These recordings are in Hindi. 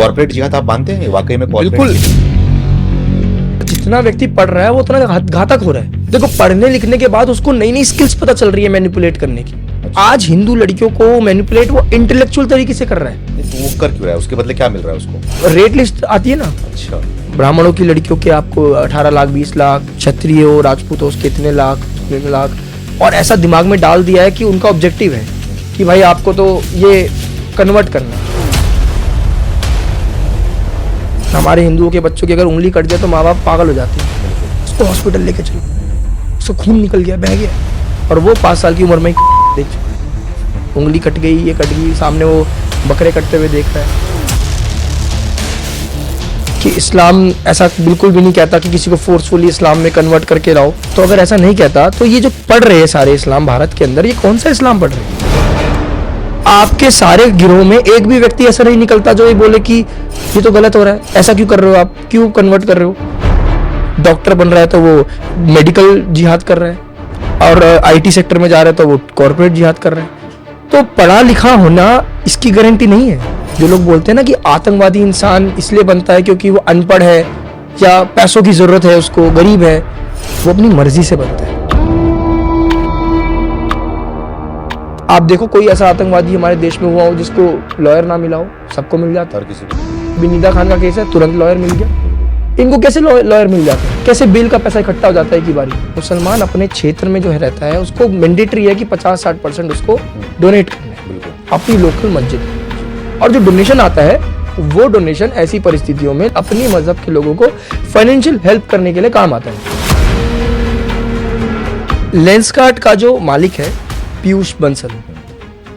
कॉर्पोरेट जिहाद आप मानते हैं वाकई में? बिल्कुल, जितना व्यक्ति पढ़ रहा है वो उतना घातक हो रहा है। देखो, पढ़ने लिखने के बाद उसको नई नई स्किल्स पता चल रही है मैनिपुलेट करने की। आज हिंदू लड़कियों को मैनिपुलेट वो इंटेलेक्चुअल तरीके से कर रहा है। तो वो कर क्यों रहा है? उसके बदले क्या मिल रहा है उसको? रेट लिस्ट आती है ना। अच्छा, ब्राह्मणों की लड़कियों के आपको 18 लाख 20 लाख, क्षत्रिय हो राजपूत हो उसके इतने लाख इतने लाख, और ऐसा दिमाग में डाल दिया है कि उनका ऑब्जेक्टिव है कि भाई आपको तो ये कन्वर्ट करना है। हमारे हिंदुओं के बच्चों की अगर उंगली कट जाए तो माँ बाप पागल हो जाते हैं। उसको हॉस्पिटल लेके चलो, उसको खून निकल गया, बह गया, और वो 5 साल की उम्र में देख चुका। उंगली कट गई, ये कट गई, सामने वो बकरे कटते हुए देख रहा है। कि इस्लाम ऐसा बिल्कुल भी नहीं कहता कि किसी को फोर्सफुली इस्लाम में कन्वर्ट करके लाओ। तो अगर ऐसा नहीं कहता तो ये जो पढ़ रहे हैं सारे इस्लाम भारत के अंदर, ये कौन सा इस्लाम पढ़ रहे हैं? आपके सारे गिरोह में एक भी व्यक्ति ऐसा नहीं निकलता जो ये बोले कि ये तो गलत हो रहा है, ऐसा क्यों कर रहे हो आप, क्यों कन्वर्ट कर रहे हो? डॉक्टर बन रहा है तो वो मेडिकल जिहाद कर रहा है, और आईटी सेक्टर में जा रहा है तो वो कॉर्पोरेट जिहाद कर रहा है। तो पढ़ा लिखा होना इसकी गारंटी नहीं है। जो लोग बोलते हैं ना कि आतंकवादी इंसान इसलिए बनता है क्योंकि वो अनपढ़ है या पैसों की जरूरत है, उसको गरीब है, वो अपनी मर्जी से बनता है। आप देखो कोई ऐसा आतंकवादी हमारे देश में हुआ हो जिसको लॉयर ना मिला हो? सबको मिल जाता है। किसी को बिनीदा खान का केस है, तुरंत लॉयर मिल गया। इनको कैसे लॉयर मिल जाता है? कैसे बिल का पैसा इकट्ठा हो जाता है की बारी? मुसलमान अपने क्षेत्र में जो है रहता है उसको मैंडेटरी है कि 50-60% उसको डोनेट करना है अपनी लोकल मस्जिद में। और जो डोनेशन आता है वो डोनेशन ऐसी परिस्थितियों में अपनी मजहब के लोगों को फाइनेंशियल हेल्प करने के लिए काम आता है। लेंसकार्ट का जो मालिक है पीयूष बंसल,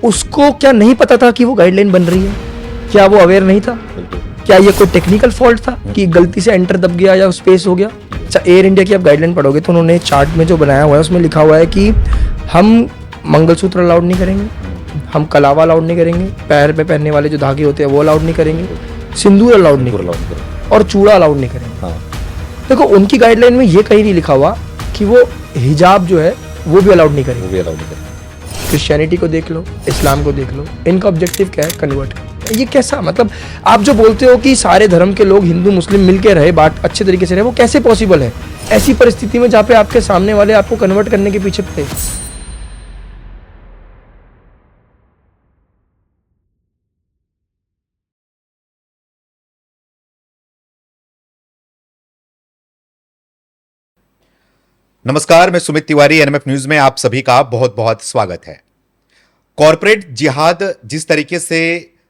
उसको क्या नहीं पता था कि वो गाइडलाइन बन रही है? क्या वो अवेयर नहीं था? क्या ये कोई टेक्निकल फॉल्ट था कि गलती से एंटर दब गया या स्पेस हो गया? अच्छा, एयर इंडिया की आप गाइडलाइन पढ़ोगे तो उन्होंने चार्ट में जो बनाया हुआ है उसमें लिखा हुआ है कि हम मंगलसूत्र अलाउड नहीं करेंगे, हम कलावा अलाउड नहीं करेंगे, पैर पे पहनने वाले जो धागे होते हैं वो अलाउड नहीं करेंगे, सिंदूर अलाउड नहीं करेंगे, और चूड़ा अलाउड नहीं करेंगे। देखो, उनकी गाइडलाइन में ये कहीं नहीं लिखा हुआ कि वो हिजाब जो है वो भी अलाउड नहीं करेंगे। क्रिश्चियनिटी को देख लो, इस्लाम को देख लो, इनका ऑब्जेक्टिव क्या है? कन्वर्ट। ये कैसा, मतलब आप जो बोलते हो कि सारे धर्म के लोग हिंदू मुस्लिम मिलके रहे, बात अच्छे तरीके से रहे, वो कैसे पॉसिबल है ऐसी परिस्थिति में जहाँ पे आपके सामने वाले आपको कन्वर्ट करने के पीछे पड़े? नमस्कार, मैं सुमित तिवारी, एनएमएफ न्यूज में आप सभी का बहुत बहुत स्वागत है। कॉर्पोरेट जिहाद जिस तरीके से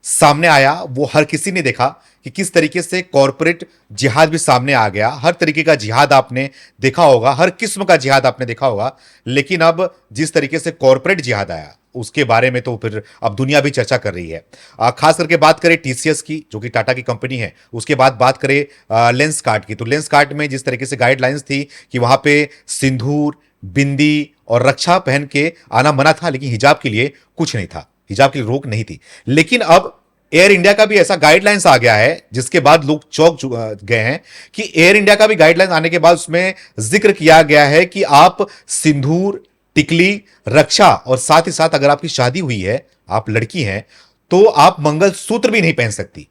सामने आया वो हर किसी ने देखा कि किस तरीके से कॉर्पोरेट जिहाद भी सामने आ गया। हर तरीके का जिहाद आपने देखा होगा, हर किस्म का जिहाद आपने देखा होगा, लेकिन अब जिस तरीके से कॉर्पोरेट जिहाद आया उसके बारे में तो फिर अब दुनिया भी चर्चा कर रही है। खास करके बात करें टीसीएस की, जो कि टाटा की कंपनी है, उसके बाद बात करें लेंसकार्ट की, तो लेंसकार्ट में जिस तरीके से गाइडलाइंस थी कि वहां पे सिंदूर, बिंदी और रक्षा पहन के आना मना था, लेकिन हिजाब के लिए कुछ नहीं था, हिजाब के लिए रोक नहीं थी। लेकिन अब एयर इंडिया का भी ऐसा गाइडलाइंस आ गया है जिसके बाद लोग चौंक गए हैं कि एयर इंडिया का भी गाइडलाइंस आने के बाद उसमें जिक्र किया गया है कि आप सिंदूर, टिकली, रक्षा और साथ ही साथ अगर आपकी शादी हुई है, आप लड़की हैं, तो आप मंगलसूत्र भी नहीं पहन सकती।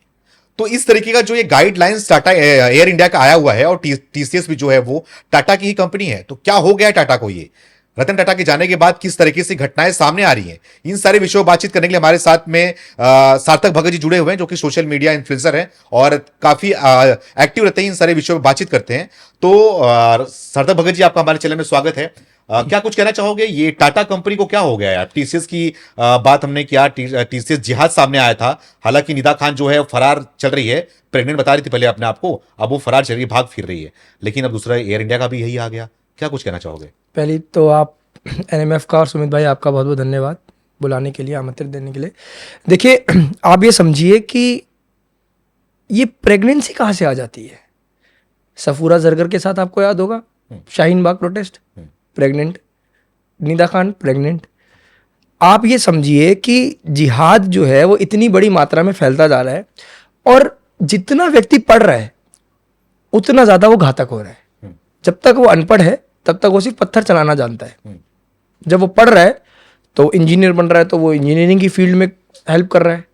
तो इस तरीके का जो ये गाइडलाइंस टाटा एयर इंडिया का आया हुआ है, और टीसीएस भी जो है वो टाटा की ही कंपनी है। तो क्या हो गया है टाटा को? ये रतन टाटा के जाने के बाद किस तरीके से घटनाएं सामने आ रही हैं, इन सारे विषयों पर बातचीत करने के लिए हमारे साथ में सार्थक भगत जी जुड़े हुए हैं, जो कि सोशल मीडिया इन्फ्लुएंसर हैं और काफी एक्टिव रहते हैं, इन सारे विषयों पर बातचीत करते हैं। तो सार्थक भगत जी, आपका हमारे चैनल में स्वागत है। क्या कुछ कहना चाहोगे? ये टाटा कंपनी को क्या हो गया यार? टीसीएस की बात हमने किया, टीसीएस जिहाद सामने आया था, हालांकि निदा खान जो है फरार चल रही है, प्रेग्नेंट बता रही थी पहले अपने आपको, अब वो फरार चल रही है, भाग फिर रही है, लेकिन अब दूसरा एयर इंडिया का भी यही आ गया। क्या कुछ कहना चाहोगे? पहले तो आप एनएमएफ का और सुमित भाई, आपका बहुत बहुत धन्यवाद बुलाने के लिए, आमंत्रित देने के लिए। देखिए, आप ये समझिए कि ये प्रेगनेंसी कहाँ से आ जाती है। सफूरा जरगर के साथ आपको याद होगा, Shaheen Bagh protest, pregnant, Nida Khan pregnant. आप ये समझिए कि जिहाद जो है वो इतनी बड़ी मात्रा में फैलता जा रहा है, और जितना व्यक्ति पढ़ रहा है उतना ज्यादा वो घातक हो रहा है। जब तक वो अनपढ़ है तब तक वो सिर्फ पत्थर चलाना जानता है। जब वो पढ़ रहा है तो इंजीनियर बन रहा है तो वो इंजीनियरिंग की फील्ड में हेल्प कर रहा है,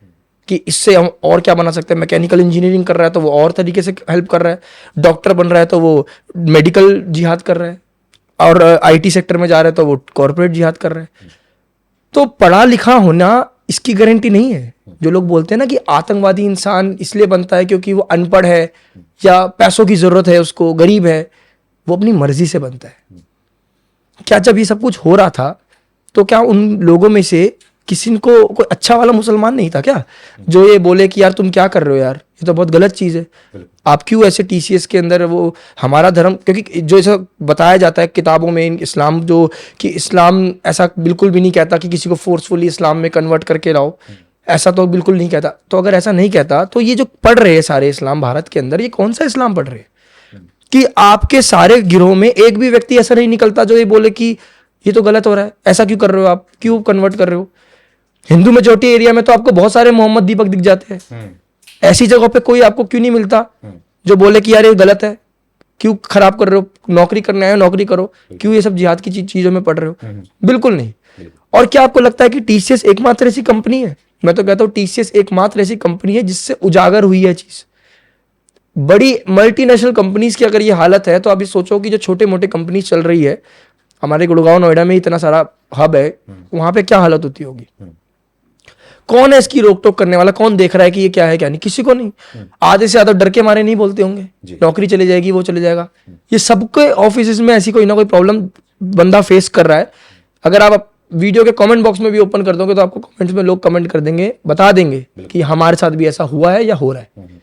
कि इससे हम और क्या बना सकते हैं। मैकेनिकल इंजीनियरिंग कर रहा है तो वो और तरीके से हेल्प कर रहा है, डॉक्टर बन रहा है तो वो मेडिकल जिहाद कर रहा है, और आईटी सेक्टर में जा रहा है तो वो कॉर्पोरेट जिहाद कर रहा है। तो पढ़ा लिखा होना इसकी गारंटी नहीं है। जो लोग बोलते हैं ना कि आतंकवादी इंसान इसलिए बनता है क्योंकि वो अनपढ़ है या पैसों की जरूरत है उसको, गरीब है, वो अपनी मर्जी से बनता है। क्या जब ये सब कुछ हो रहा था तो क्या उन लोगों में से किसी को कोई अच्छा वाला मुसलमान नहीं था क्या जो ये बोले कि यार तुम क्या कर रहे हो यार, ये तो बहुत गलत चीज़ है, आप क्यों ऐसे टीसीएस के अंदर वो हमारा धर्म, क्योंकि जो ऐसा बताया जाता है किताबों में इस्लाम जो कि इस्लाम ऐसा बिल्कुल भी नहीं कहता कि किसी को फोर्सफुली इस्लाम में कन्वर्ट करके लाओ, ऐसा तो बिल्कुल नहीं कहता। तो अगर ऐसा नहीं कहता तो ये जो पढ़ रहे हैं सारे इस्लाम भारत के अंदर, ये कौन सा इस्लाम पढ़ रहे हैं कि आपके सारे गिरोह में एक भी व्यक्ति ऐसा नहीं निकलता जो ये बोले कि ये तो गलत हो रहा है, ऐसा क्यों कर रहे हो, आप क्यों कन्वर्ट कर रहे हो। हिंदू मेजोरिटी एरिया में तो आपको बहुत सारे मोहम्मद दीपक दिख जाते हैं, ऐसी जगहों पे कोई आपको क्यों नहीं मिलता जो बोले कि यार ये गलत है, क्यों खराब कर रहे हो, नौकरी करने आए हो नौकरी करो, क्यों ये सब जिहाद की चीजों में पढ़ रहे हो, बिल्कुल नहीं। और क्या आपको लगता है कि टीसीएस एकमात्र ऐसी कंपनी है? मैं तो कहता हूँ टीसीएस एकमात्र ऐसी कंपनी है जिससे उजागर हुई है चीज। बड़ी मल्टीनेशनल कंपनीज की अगर ये हालत है तो आप ये सोचो कि जो छोटे मोटे कंपनीज चल रही है, हमारे गुड़गांव नोएडा में इतना सारा हब है, वहां पे क्या हालत होती होगी। कौन है इसकी रोक टोक करने वाला, कौन देख रहा है कि ये क्या है क्या नहीं, किसी को नहीं। आधे से ज्यादा डर के मारे नहीं बोलते होंगे, नौकरी चली जाएगी वो चले जाएगा। ये सबके ऑफिस में ऐसी कोई ना कोई प्रॉब्लम बंदा फेस कर रहा है। अगर आप वीडियो के कमेंट बॉक्स में भी ओपन कर दोगे तो आपको कमेंट्स में लोग कमेंट कर देंगे, बता देंगे कि हमारे साथ भी ऐसा हुआ है या हो रहा है।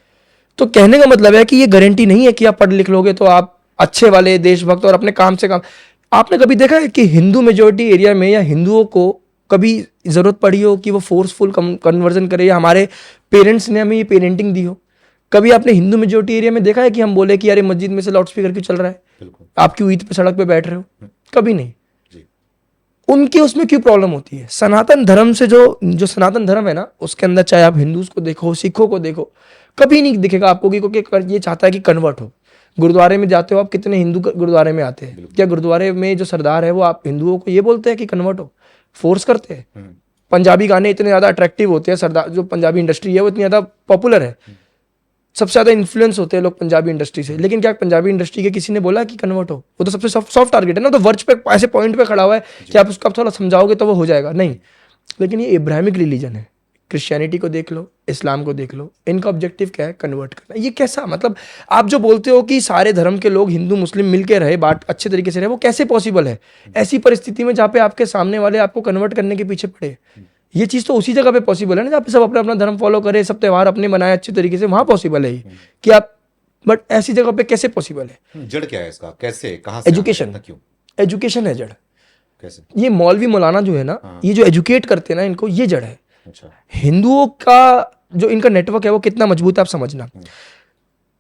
तो कहने का मतलब है कि ये गारंटी नहीं है कि आप पढ़ लिख लोगे तो आप अच्छे वाले देशभक्त और अपने काम से काम। आपने कभी देखा है कि हिंदू मेजोरिटी एरिया में या हिंदुओं को कभी जरूरत पड़ी हो कि वो फोर्सफुल कन्वर्जन करे, या हमारे पेरेंट्स ने हमें ये पेरेंटिंग दी हो? कभी आपने हिंदू मेजोरिटी एरिया में देखा है कि हम बोले कि यार मस्जिद में से लाउड स्पीकर क्यों चल रहा है, आप क्यों ईद पे सड़क पे बैठ रहे हो? कभी नहीं। उनके उसमें क्यों प्रॉब्लम होती है? सनातन धर्म से जो सनातन धर्म है ना, उसके अंदर चाहे आप हिंदूज को देखो, सिखों को देखो, कभी नहीं दिखेगा आपको कि क्योंकि ये चाहता है कि कन्वर्ट हो। गुरुद्वारे में जाते हो आप, कितने हिंदू गुरुद्वारे में आते हैं? क्या गुरुद्वारे में जो सरदार है वो आप हिंदुओं को ये बोलते हैं कि कन्वर्ट हो, फोर्स करते हैं? पंजाबी गाने इतने ज्यादा अट्रैक्टिव होते हैं, सरदार जो पंजाबी इंडस्ट्री है वो इतनी ज्यादा पॉपुलर है, सबसे ज्यादा इन्फ्लुएंस होते हैं लोग पंजाबी इंडस्ट्री से। लेकिन क्या पंजाबी इंडस्ट्री के किसी ने बोला कि कन्वर्ट हो? वो तो सबसे सॉफ्ट टारगेट है ना, तो वर्च पे ऐसे पॉइंट पे खड़ा हुआ है कि आप उसको थोड़ा समझाओगे तो वो हो जाएगा, नहीं। लेकिन ये इब्राहिमिक रिलीजन है, क्रिश्चियनिटी को देख लो, इस्लाम को देख लो, इनका ऑब्जेक्टिव क्या है? कन्वर्ट करना। ये कैसा मतलब, आप जो बोलते हो कि सारे धर्म के लोग हिंदू मुस्लिम मिलके रहे, बात अच्छे तरीके से रहे, वो कैसे पॉसिबल है ऐसी परिस्थिति में जहाँ पे आपके सामने वाले आपको कन्वर्ट करने के पीछे पड़े? ये चीज तो उसी जगह पे पॉसिबल है ना जहाँ पे सब अपना अपना धर्म फॉलो करे, सब त्योहार अपने बनाए अच्छे तरीके से, वहां पॉसिबल है कि आप, बट ऐसी जगह पे कैसे पॉसिबल है? जड़ क्या है इसका, कैसे, कहां से? एजुकेशन। क्यों? एजुकेशन है जड़। कैसे? ये मौलवी मौलाना जो है ना, ये जो एजुकेट करते हैं ना इनको, ये जड़ है। अच्छा। हिंदुओं का जो इनका नेटवर्क है वो कितना मजबूत है आप समझना।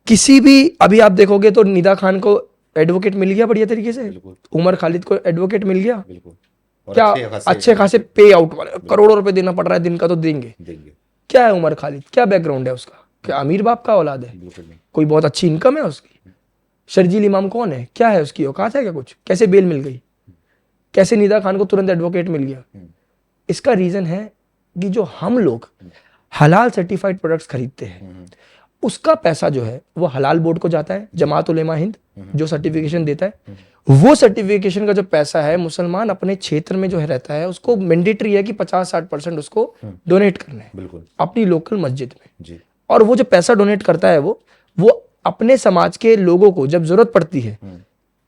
किसी भी, अभी आप देखोगे तो निदा खान को एडवोकेट मिल गया बढ़िया तरीके से, उमर खालिद को एडवोकेट मिल गया, क्या अच्छे खासे पे आउट वाले, करोड़ों रुपए देना पड़ रहा है दिन का, तो देंगे। क्या है उमर खालिद, क्या बैकग्राउंड है उसका, क्या अमीर बाप का औलाद है, कोई बहुत अच्छी इनकम है उसकी? शर्जील इमाम कौन है, क्या है उसकी औकात है क्या कुछ? कैसे बेल मिल गई, कैसे निदा खान को तुरंत एडवोकेट मिल गया? इसका रीजन है कि जो हम लोग हलाल सर्टिफाइड प्रोडक्ट्स खरीदते हैं उसका पैसा जो है वो हलाल बोर्ड को जाता है, जमात उलेमा हिंद जो सर्टिफिकेशन देता है, वो सर्टिफिकेशन का जो पैसा है मुसलमान अपने क्षेत्र में जो है रहता है उसको मैंडेटरी है कि 50-60% उसको डोनेट करना है अपनी लोकल मस्जिद में। और वो जो पैसा डोनेट करता है वो अपने समाज के लोगों को जब जरूरत पड़ती है,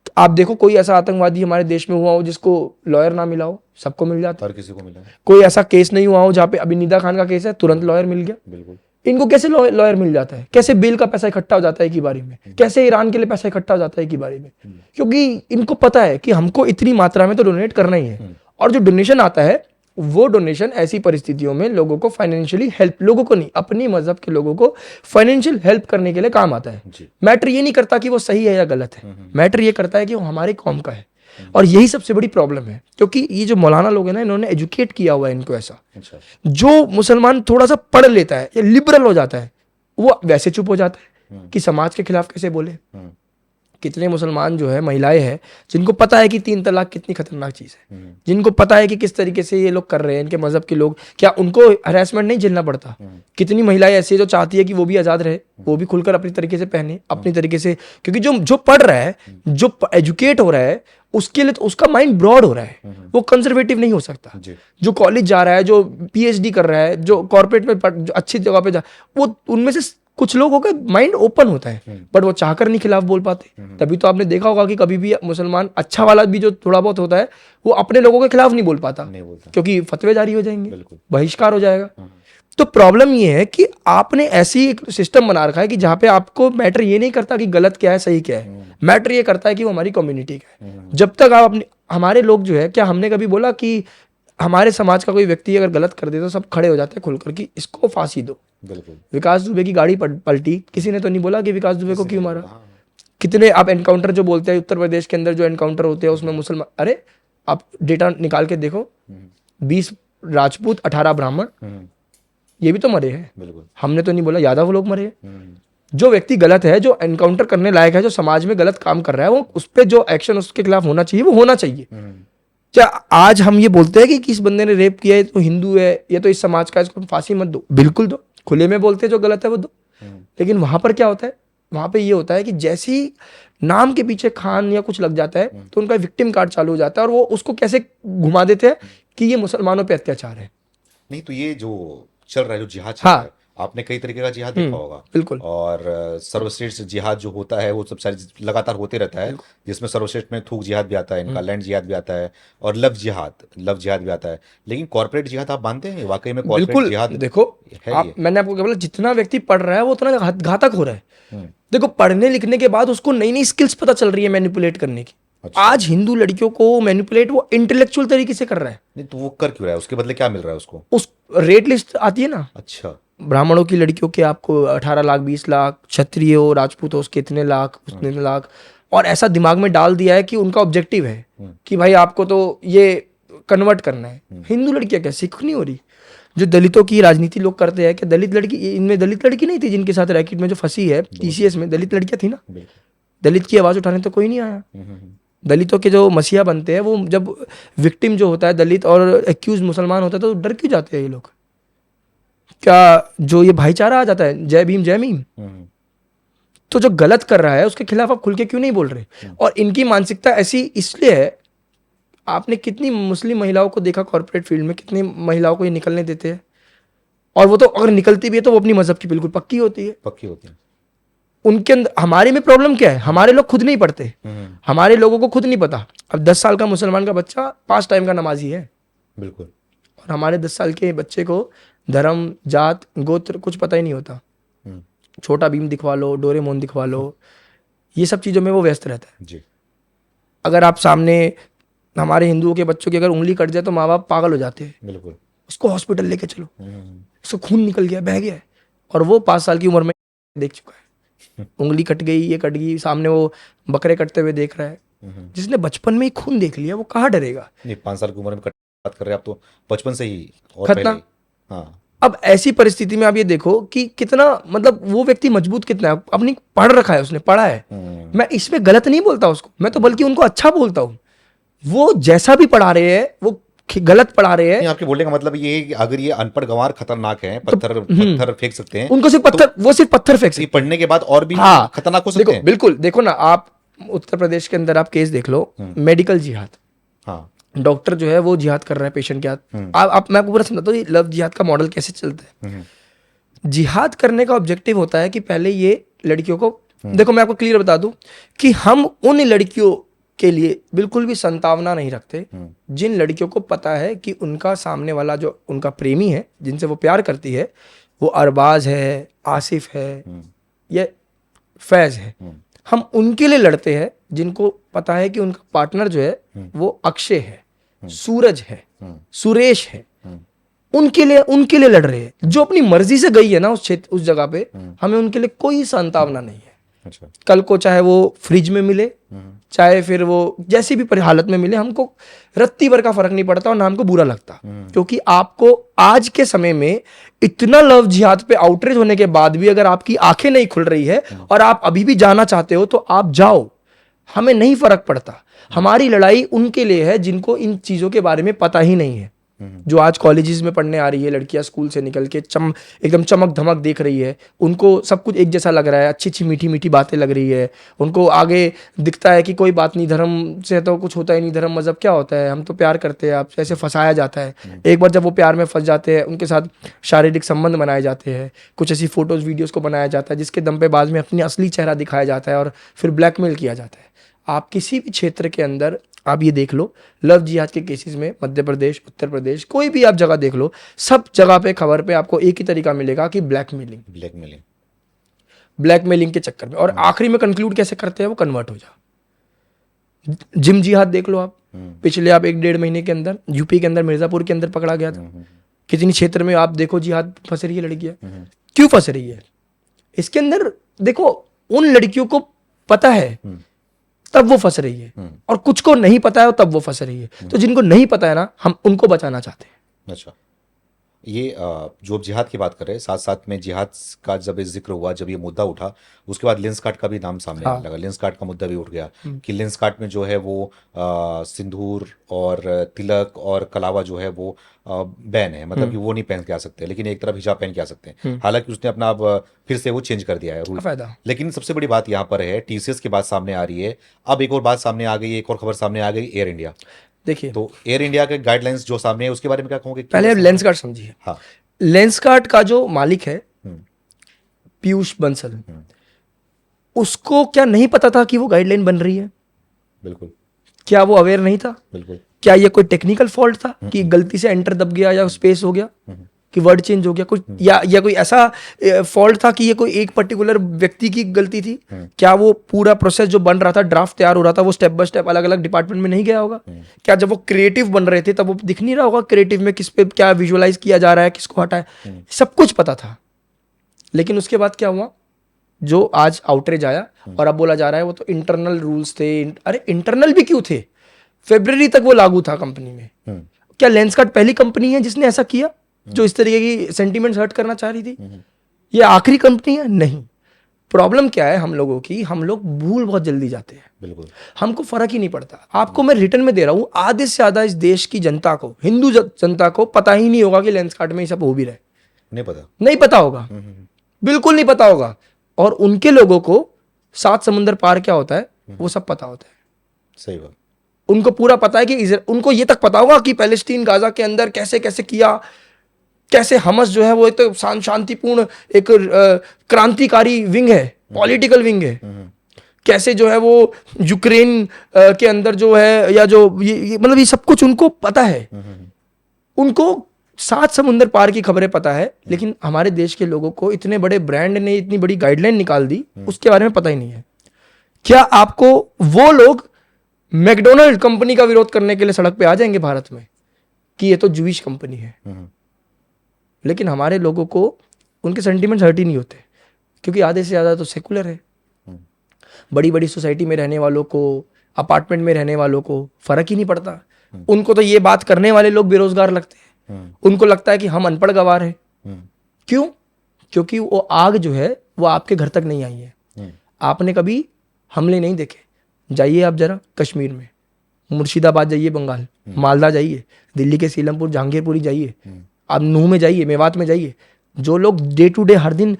तो आप देखो कोई ऐसा आतंकवादी हमारे देश में हुआ हो जिसको लॉयर ना मिला हो, सबको मिल जाता है, किसी को मिला। कोई ऐसा केस नहीं हुआ हो जहाँ पे, अभी निदा खान का केस है, तुरंत लॉयर मिल गया। इनको कैसे लॉयर मिल जाता है, कैसे बिल का पैसा इकट्ठा हो जाता है एक ही बारी में, कैसे ईरान के लिए पैसा इकट्ठा हो जाता है एक ही बारी में? क्योंकि इनको पता है कि हमको इतनी मात्रा में तो डोनेट करना ही है, और जो डोनेशन आता है वो डोनेशन ऐसी परिस्थितियों में लोगों को फाइनेंशियली हेल्प, लोगों को नहीं, अपनी मजहब के लोगों को फाइनेंशियल हेल्प करने के लिए काम आता है। मैटर ये नहीं करता कि वो सही है या गलत है, मैटर ये करता है कि वो हमारे कौम का है। और यही सबसे बड़ी प्रॉब्लम है, क्योंकि ये जो मौलाना लोग हैं ना, इन्होंने एजुकेट किया हुआ है इनको ऐसा। जो मुसलमान थोड़ा सा पढ़ लेता है या लिबरल हो जाता है, वो वैसे चुप हो जाता है कि समाज के खिलाफ कैसे बोले, कितने मुसलमान जो है महिलाएं हैं जिनको पता है कि 3 तलाक कितनी खतरनाक चीज़ है, जिनको पता है कि किस तरीके से ये लोग कर रहे हैं, इनके मजहब के लोग, क्या उनको हरासमेंट नहीं झेलना पड़ता? कितनी महिलाएं ऐसी है जो चाहती है कि वो भी आज़ाद रहे, वो भी खुलकर अपनी तरीके से पहने, अपनी तरीके से, क्योंकि जो जो पढ़ रहा है, जो एजुकेट हो रहा है, उसके लिए तो उसका माइंड ब्रॉड हो रहा है, वो कंजर्वेटिव नहीं हो सकता। जो कॉलेज जा रहा है, जो पीएचडी कर रहा है, जो कॉर्पोरेट में जो अच्छी जगह पे जा, वो उनमें से कुछ लोगों का माइंड ओपन होता है, बट वो चाहकर नहीं खिलाफ बोल पाते। तभी तो आपने देखा होगा कि कभी भी मुसलमान अच्छा वाला भी जो थोड़ा बहुत होता है, वो अपने लोगों के खिलाफ नहीं बोल पाता, क्योंकि फतवे जारी हो जाएंगे, बहिष्कार हो जाएगा। तो प्रॉब्लम ये है कि आपने ऐसी एक सिस्टम बना रखा है कि जहां पे आपको मैटर ये नहीं करता कि गलत क्या है सही क्या है, मैटर ये करता है कि वो हमारी कम्युनिटी का है। जब तक आप अपने, हमारे लोग जो है, क्या हमने कभी बोला कि हमारे समाज का कोई व्यक्ति अगर गलत कर दे तो सब खड़े हो जाते हैं खुलकर कि इसको फांसी दो? बिल्कुल। विकास दुबे की गाड़ी पलटी, किसी ने तो नहीं बोला कि विकास दुबे को क्यों मारा? कितने आप एनकाउंटर जो बोलते हैं उत्तर प्रदेश के अंदर जो एनकाउंटर होते हैं उसमें मुसलमान, अरे आप डेटा निकाल के देखो, 20 राजपूत 18 ब्राह्मण, ये भी तो मरे हैं। बिल्कुल। हमने तो नहीं बोला यादव लोग मरे हैं। जो व्यक्ति गलत है, जो एनकाउंटर करने लायक है, जो समाज में गलत काम कर रहा है, वो उस पर जो एक्शन उसके खिलाफ होना चाहिए वो होना चाहिए। क्या आज हम ये बोलते हैं कि किस बंदे ने रेप किया है तो हिंदू है, ये तो इस समाज का, इसको फांसी मत दो? बिल्कुल दो, खुले में बोलते हैं जो गलत है वो दो। लेकिन वहां पर क्या होता है, वहां पे ये होता है कि जैसे ही नाम के पीछे खान या कुछ लग जाता है तो उनका विक्टिम कार्ड चालू हो जाता है, और वो उसको कैसे घुमा देते हैं कि ये मुसलमानों पे अत्याचार है। नहीं तो ये जो चल रहा है, जो जिहाद चल रहा है, आपने कई तरीके का जिहाद देखा होगा। बिल्कुल। और सर्वश्रेष्ठ जिहाद जो होता है वो सब सारी लगातार होते रहता है, जिसमें सर्वश्रेष्ठ में थूक जिहाद भी आता है, इनका लैंड जिहाद भी आता है, और लव जिहाद भी आता है। लेकिन कॉर्पोरेट जिहाद आप मानते हैं वाकई में कॉर्पोरेट जिहाद देखो है? आप, मैंने आपको क्या बोला, जितना व्यक्ति पढ़ रहा है वो उतना घातक हो रहा है। देखो, पढ़ने लिखने के बाद उसको नई नई स्किल्स पता चल रही है मैनिपुलेट करने की। अच्छा। आज हिंदू लड़कियों को मैनिपुलेट वो इंटेलेक्चुअल तरीके से कर रहा है। नहीं तो वो कर क्यों रहा है? उसके बदले क्या मिल रहा है उसको? उस रेट लिस्ट आती है ना। अच्छा। ब्राह्मणों की लड़कियों के आपको 18 लाख 20 लाख, क्षत्रिय हो राजपूत हो उसके इतने लाख उतने लाख, और ऐसा दिमाग में डाल दिया है कि उनका ऑब्जेक्टिव है कि भाई आपको तो ये कन्वर्ट करना है। हिंदू लड़कियां क्या सिख नहीं हो रही? जो दलितों की राजनीति लोग करते हैं, कि दलित लड़की, इनमें दलित लड़की नहीं थी जिनके साथ रैकेट में जो फंसी है टीसीएस में, दलित लड़कियां थी ना। दलित की आवाज उठाने तो कोई नहीं आया। दलितों के जो मसीहा बनते हैं, वो जब विक्टिम जो होता है दलित और एक्यूज मुसलमान होता है तो डर क्यों जाते हैं ये लोग? क्या जो ये भाईचारा आ जाता है, जय भीम जय मीम। तो जो गलत कर रहा है उसके खिलाफ आप खुल के क्यों नहीं बोल रहे? और इनकी मानसिकता ऐसी इसलिए है, आपने कितनी मुस्लिम महिलाओं को देखा कॉर्पोरेट फील्ड में, कितनी महिलाओं को ये निकलने देते हैं, और वो तो अगर निकलती भी है तो वो अपनी मजहब की बिल्कुल पक्की होती है। उनके अंदर, हमारे में प्रॉब्लम क्या है, हमारे लोग खुद नहीं पढ़ते, हमारे लोगों को खुद नहीं पता। अब 10 साल का मुसलमान का बच्चा 5 टाइम का नमाजी है। बिल्कुल। और हमारे 10 साल के बच्चे को धर्म जात गोत्र कुछ पता ही नहीं होता। छोटा भीम दिखवा लो, डोरेमोन दिखवा लो, ये सब चीजों में वो व्यस्त रहता है जी। अगर आप सामने हमारे हिंदुओं के बच्चों की अगर उंगली कट जाए तो माँ बाप पागल हो जाते हैं। बिल्कुल। उसको हॉस्पिटल लेके चलो, उसको खून निकल गया, बह गया है, और वो 5 साल की उम्र में देख चुका है। उंगली कट गई, ये कट गई, सामने वो बकरे कटते हुए देख रहा है। जिसने बचपन में ही खून देख लिया वो कहाँ डरेगा? नहीं, 5 साल की उम्र में बात कर रहे हैं आप, तो बचपन से ही और खतना। हाँ। अब ऐसी परिस्थिति में आप ये देखो कि कितना, मतलब वो व्यक्ति मजबूत कितना है, अपनी पढ़ रखा है, उसने पढ़ा है। मैं इसमें गलत नहीं बोलता उसको, मैं तो बल्कि उनको अच्छा बोलता हूँ। वो जैसा भी पढ़ा रहे हैं वो गलत पढ़ा रहे हैं। आपके बोलने का मतलब ये है कि अगर ये अनपढ़ गंवार खतरनाक है, पत्थर फेंक सकते हैं उनको, सिर्फ पत्थर, वो सिर्फ पत्थर फेंक सकते हैं। पढ़ने के बाद और भी खतरनाक हो सकते हैं। बिल्कुल। देखो ना, आप उत्तर प्रदेश के अंदर आप केस देख लो, मेडिकल जिहाद। हाँ, डॉक्टर जो है वो जिहाद कर रहा है पेशेंट के साथ। आप मैं आपको पूरा समझाता हूँ ये लव जिहाद का मॉडल कैसे चलता है। जिहाद करने का ऑब्जेक्टिव होता है कि पहले ये लड़कियों को, देखो मैं आपको क्लियर बता दूं कि हम उन लड़कियों के लिए बिल्कुल भी संतावना नहीं रखते जिन लड़कियों को पता है कि उनका सामने वाला जो उनका प्रेमी है, जिनसे वो प्यार करती है, वो अरबाज है, आसिफ है या फैज है। हम उनके लिए लड़ते हैं जिनको पता है कि उनका पार्टनर जो है वो अक्षय है, सूरज है, सुरेश है। उनके लिए लड़ रहे हैं। जो अपनी मर्जी से गई है ना उस जगह पे, हमें उनके लिए कोई संतावना नहीं है। अच्छा। कल को चाहे वो फ्रिज में मिले, चाहे फिर वो जैसी भी हालत में मिले, हमको रत्ती भर का फर्क नहीं पड़ता और ना हमको बुरा लगता। क्योंकि आपको आज के समय में इतना लव जिहाद पे आउटरीच होने के बाद भी अगर आपकी आंखें नहीं खुल रही है और आप अभी भी जाना चाहते हो तो आप जाओ। हमें नहीं फर्क पड़ता। हमारी लड़ाई उनके लिए है जिनको इन चीज़ों के बारे में पता ही नहीं है, जो आज कॉलेजेस में पढ़ने आ रही है लड़कियां, स्कूल से निकल के एकदम चमक धमक देख रही है, उनको सब कुछ एक जैसा लग रहा है, अच्छी अच्छी मीठी मीठी बातें लग रही है, उनको आगे दिखता है कि कोई बात नहीं, धर्म से तो कुछ होता ही नहीं, धर्म मजहब क्या होता है, हम तो प्यार करते हैं, आपसे ऐसे फंसाया जाता है। एक बार जब वो प्यार में फंस जाते हैं, उनके साथ शारीरिक संबंध बनाए जाते हैं, कुछ ऐसी फोटोज़ वीडियोज़ को बनाया जाता है जिसके दम पे बाद में अपनी असली चेहरा दिखाया जाता है और फिर ब्लैकमेल किया जाता है। आप किसी भी क्षेत्र के अंदर आप ये देख लो, लव जिहाद के केसेस में मध्य प्रदेश, उत्तर प्रदेश, कोई भी आप जगह देख लो, सब जगह पे खबर पे आपको एक ही तरीका मिलेगा कि ब्लैकमेलिंग के चक्कर में। और आखिरी में कंक्लूड कैसे करते हैं, वो कन्वर्ट हो जा। जिम जिहाद देख लो आप, पिछले आप 1-1.5 महीने के अंदर यूपी के अंदर मिर्जापुर के अंदर पकड़ा गया था। कितनी क्षेत्र में आप देखो जिहाद फंस रही है लड़कियां, क्यों फंस रही है? इसके अंदर देखो, उन लड़कियों को पता है तब वो फंस रही है, और कुछ को नहीं पता है तब वो फंस रही है। तो जिनको नहीं पता है ना, हम उनको बचाना चाहते हैं। अच्छा, ये जो अब जिहाद की बात कर रहे हैं, साथ साथ में जिहाद का जब ये जिक्र हुआ, जब ये मुद्दा उठा, उसके बाद लेंसकार्ट का भी नाम सामने आने लगा। लेंसकार्ट का मुद्दा भी उठ गया कि लेंसकार्ट में जो है वो सिंदूर और तिलक और कलावा जो है वो बैन है, मतलब कि वो नहीं पहन के आ सकते, लेकिन एक तरफ हिजाब पहन के आ सकते हैं। हालांकि उसने अपना अब फिर से वो चेंज कर दिया है रूल। फायदा। लेकिन सबसे बड़ी बात यहाँ पर है, टीसीएस की बात सामने आ रही है। अब एक और बात सामने आ गई, एक और खबर सामने आ गई, एयर इंडिया। देखिए, तो एयर इंडिया के गाइडलाइंस जो सामने है, उसके बारे में क्या कहोगे? पहले आप लेंसकार्ट समझिए। हाँ, लेंसकार्ट का जो मालिक है पीयूष बंसल, उसको क्या नहीं पता था कि वो गाइडलाइन बन रही है? बिल्कुल। क्या वो अवेयर नहीं था? बिल्कुल। क्या ये कोई टेक्निकल फॉल्ट था कि गलती से एंटर दब गया, या स्पेस हो गया, कि वर्ड चेंज हो गया कुछ, या कोई ऐसा फॉल्ट था कि ये कोई एक पर्टिकुलर व्यक्ति की गलती थी? क्या वो पूरा प्रोसेस जो बन रहा था, ड्राफ्ट तैयार हो रहा था, वो स्टेप बाय स्टेप अलग अलग डिपार्टमेंट में नहीं गया होगा? क्या जब वो क्रिएटिव बन रहे थे तब वो दिख नहीं रहा होगा क्रिएटिव में किस पे क्या विजुअलाइज किया जा रहा है, किसको हटाए? सब कुछ पता था। लेकिन उसके बाद क्या हुआ, जो आज आउटरीच आया और अब बोला जा रहा है वो तो इंटरनल रूल्स थे। अरे इंटरनल भी क्यों थे? फरवरी तक वो लागू था कंपनी में। क्या लेंसकार्ट पहली कंपनी है जिसने ऐसा किया, जो इस तरीके की सेंटीमेंट्स हर्ट करना चाह रही थी? ये आखिरी कंपनी है? नहीं। प्रॉब्लम क्या है हम लोगों की, हम लोग भूल बहुत जल्दी जाते हैं। बिल्कुल। हमको फर्क ही नहीं पड़ता। आपको मैं रिटर्न में दे रहा हूं, आधे से ज्यादा इस देश की जनता को, हिंदू जनता को पता ही नहीं होगा कि लेंसकार्ट में ये सब हो भी रहे। नहीं पता होगा, बिल्कुल नहीं पता होगा। और उनके लोगों को 7 समुंदर पार क्या होता है वो सब पता होता है। सही बात। उनको पूरा पता है कि उनको ये तक पता होगा कि पैलेस्टीन गाजा के अंदर कैसे कैसे किया, कैसे हमस जो है वो एक तो शांतिपूर्ण एक क्रांतिकारी विंग है, पॉलिटिकल विंग है, कैसे जो है वो यूक्रेन के अंदर जो है, या जो मतलब ये सब कुछ उनको पता है। उनको 7 समुंदर पार की खबरें पता है। लेकिन हमारे देश के लोगों को इतने बड़े ब्रांड ने इतनी बड़ी गाइडलाइन निकाल दी, उसके बारे में पता ही नहीं है। क्या आपको वो लोग मैकडोनल्ड कंपनी का विरोध करने के लिए सड़क पे आ जाएंगे भारत में कि ये तो जूइश कंपनी है? लेकिन हमारे लोगों को उनके सेंटीमेंट्स हर्ट ही नहीं होते, क्योंकि आधे से ज्यादा तो सेकुलर है। बड़ी बड़ी सोसाइटी में रहने वालों को, अपार्टमेंट में रहने वालों को फर्क ही नहीं पड़ता। उनको तो ये बात करने वाले लोग बेरोजगार लगते हैं। उनको लगता है कि हम अनपढ़ गवार हैं। क्यों? क्योंकि वो आग जो है वो आपके घर तक नहीं आई है। आपने कभी हमले नहीं देखे। जाइए आप जरा कश्मीर में, मुर्शिदाबाद जाइए, बंगाल, मालदा जाइए, दिल्ली के सीलमपुर, जहांगीरपुरी जाइए, आप नूह में जाइए, मेवात में जाइए। जो लोग डे टू डे हर दिन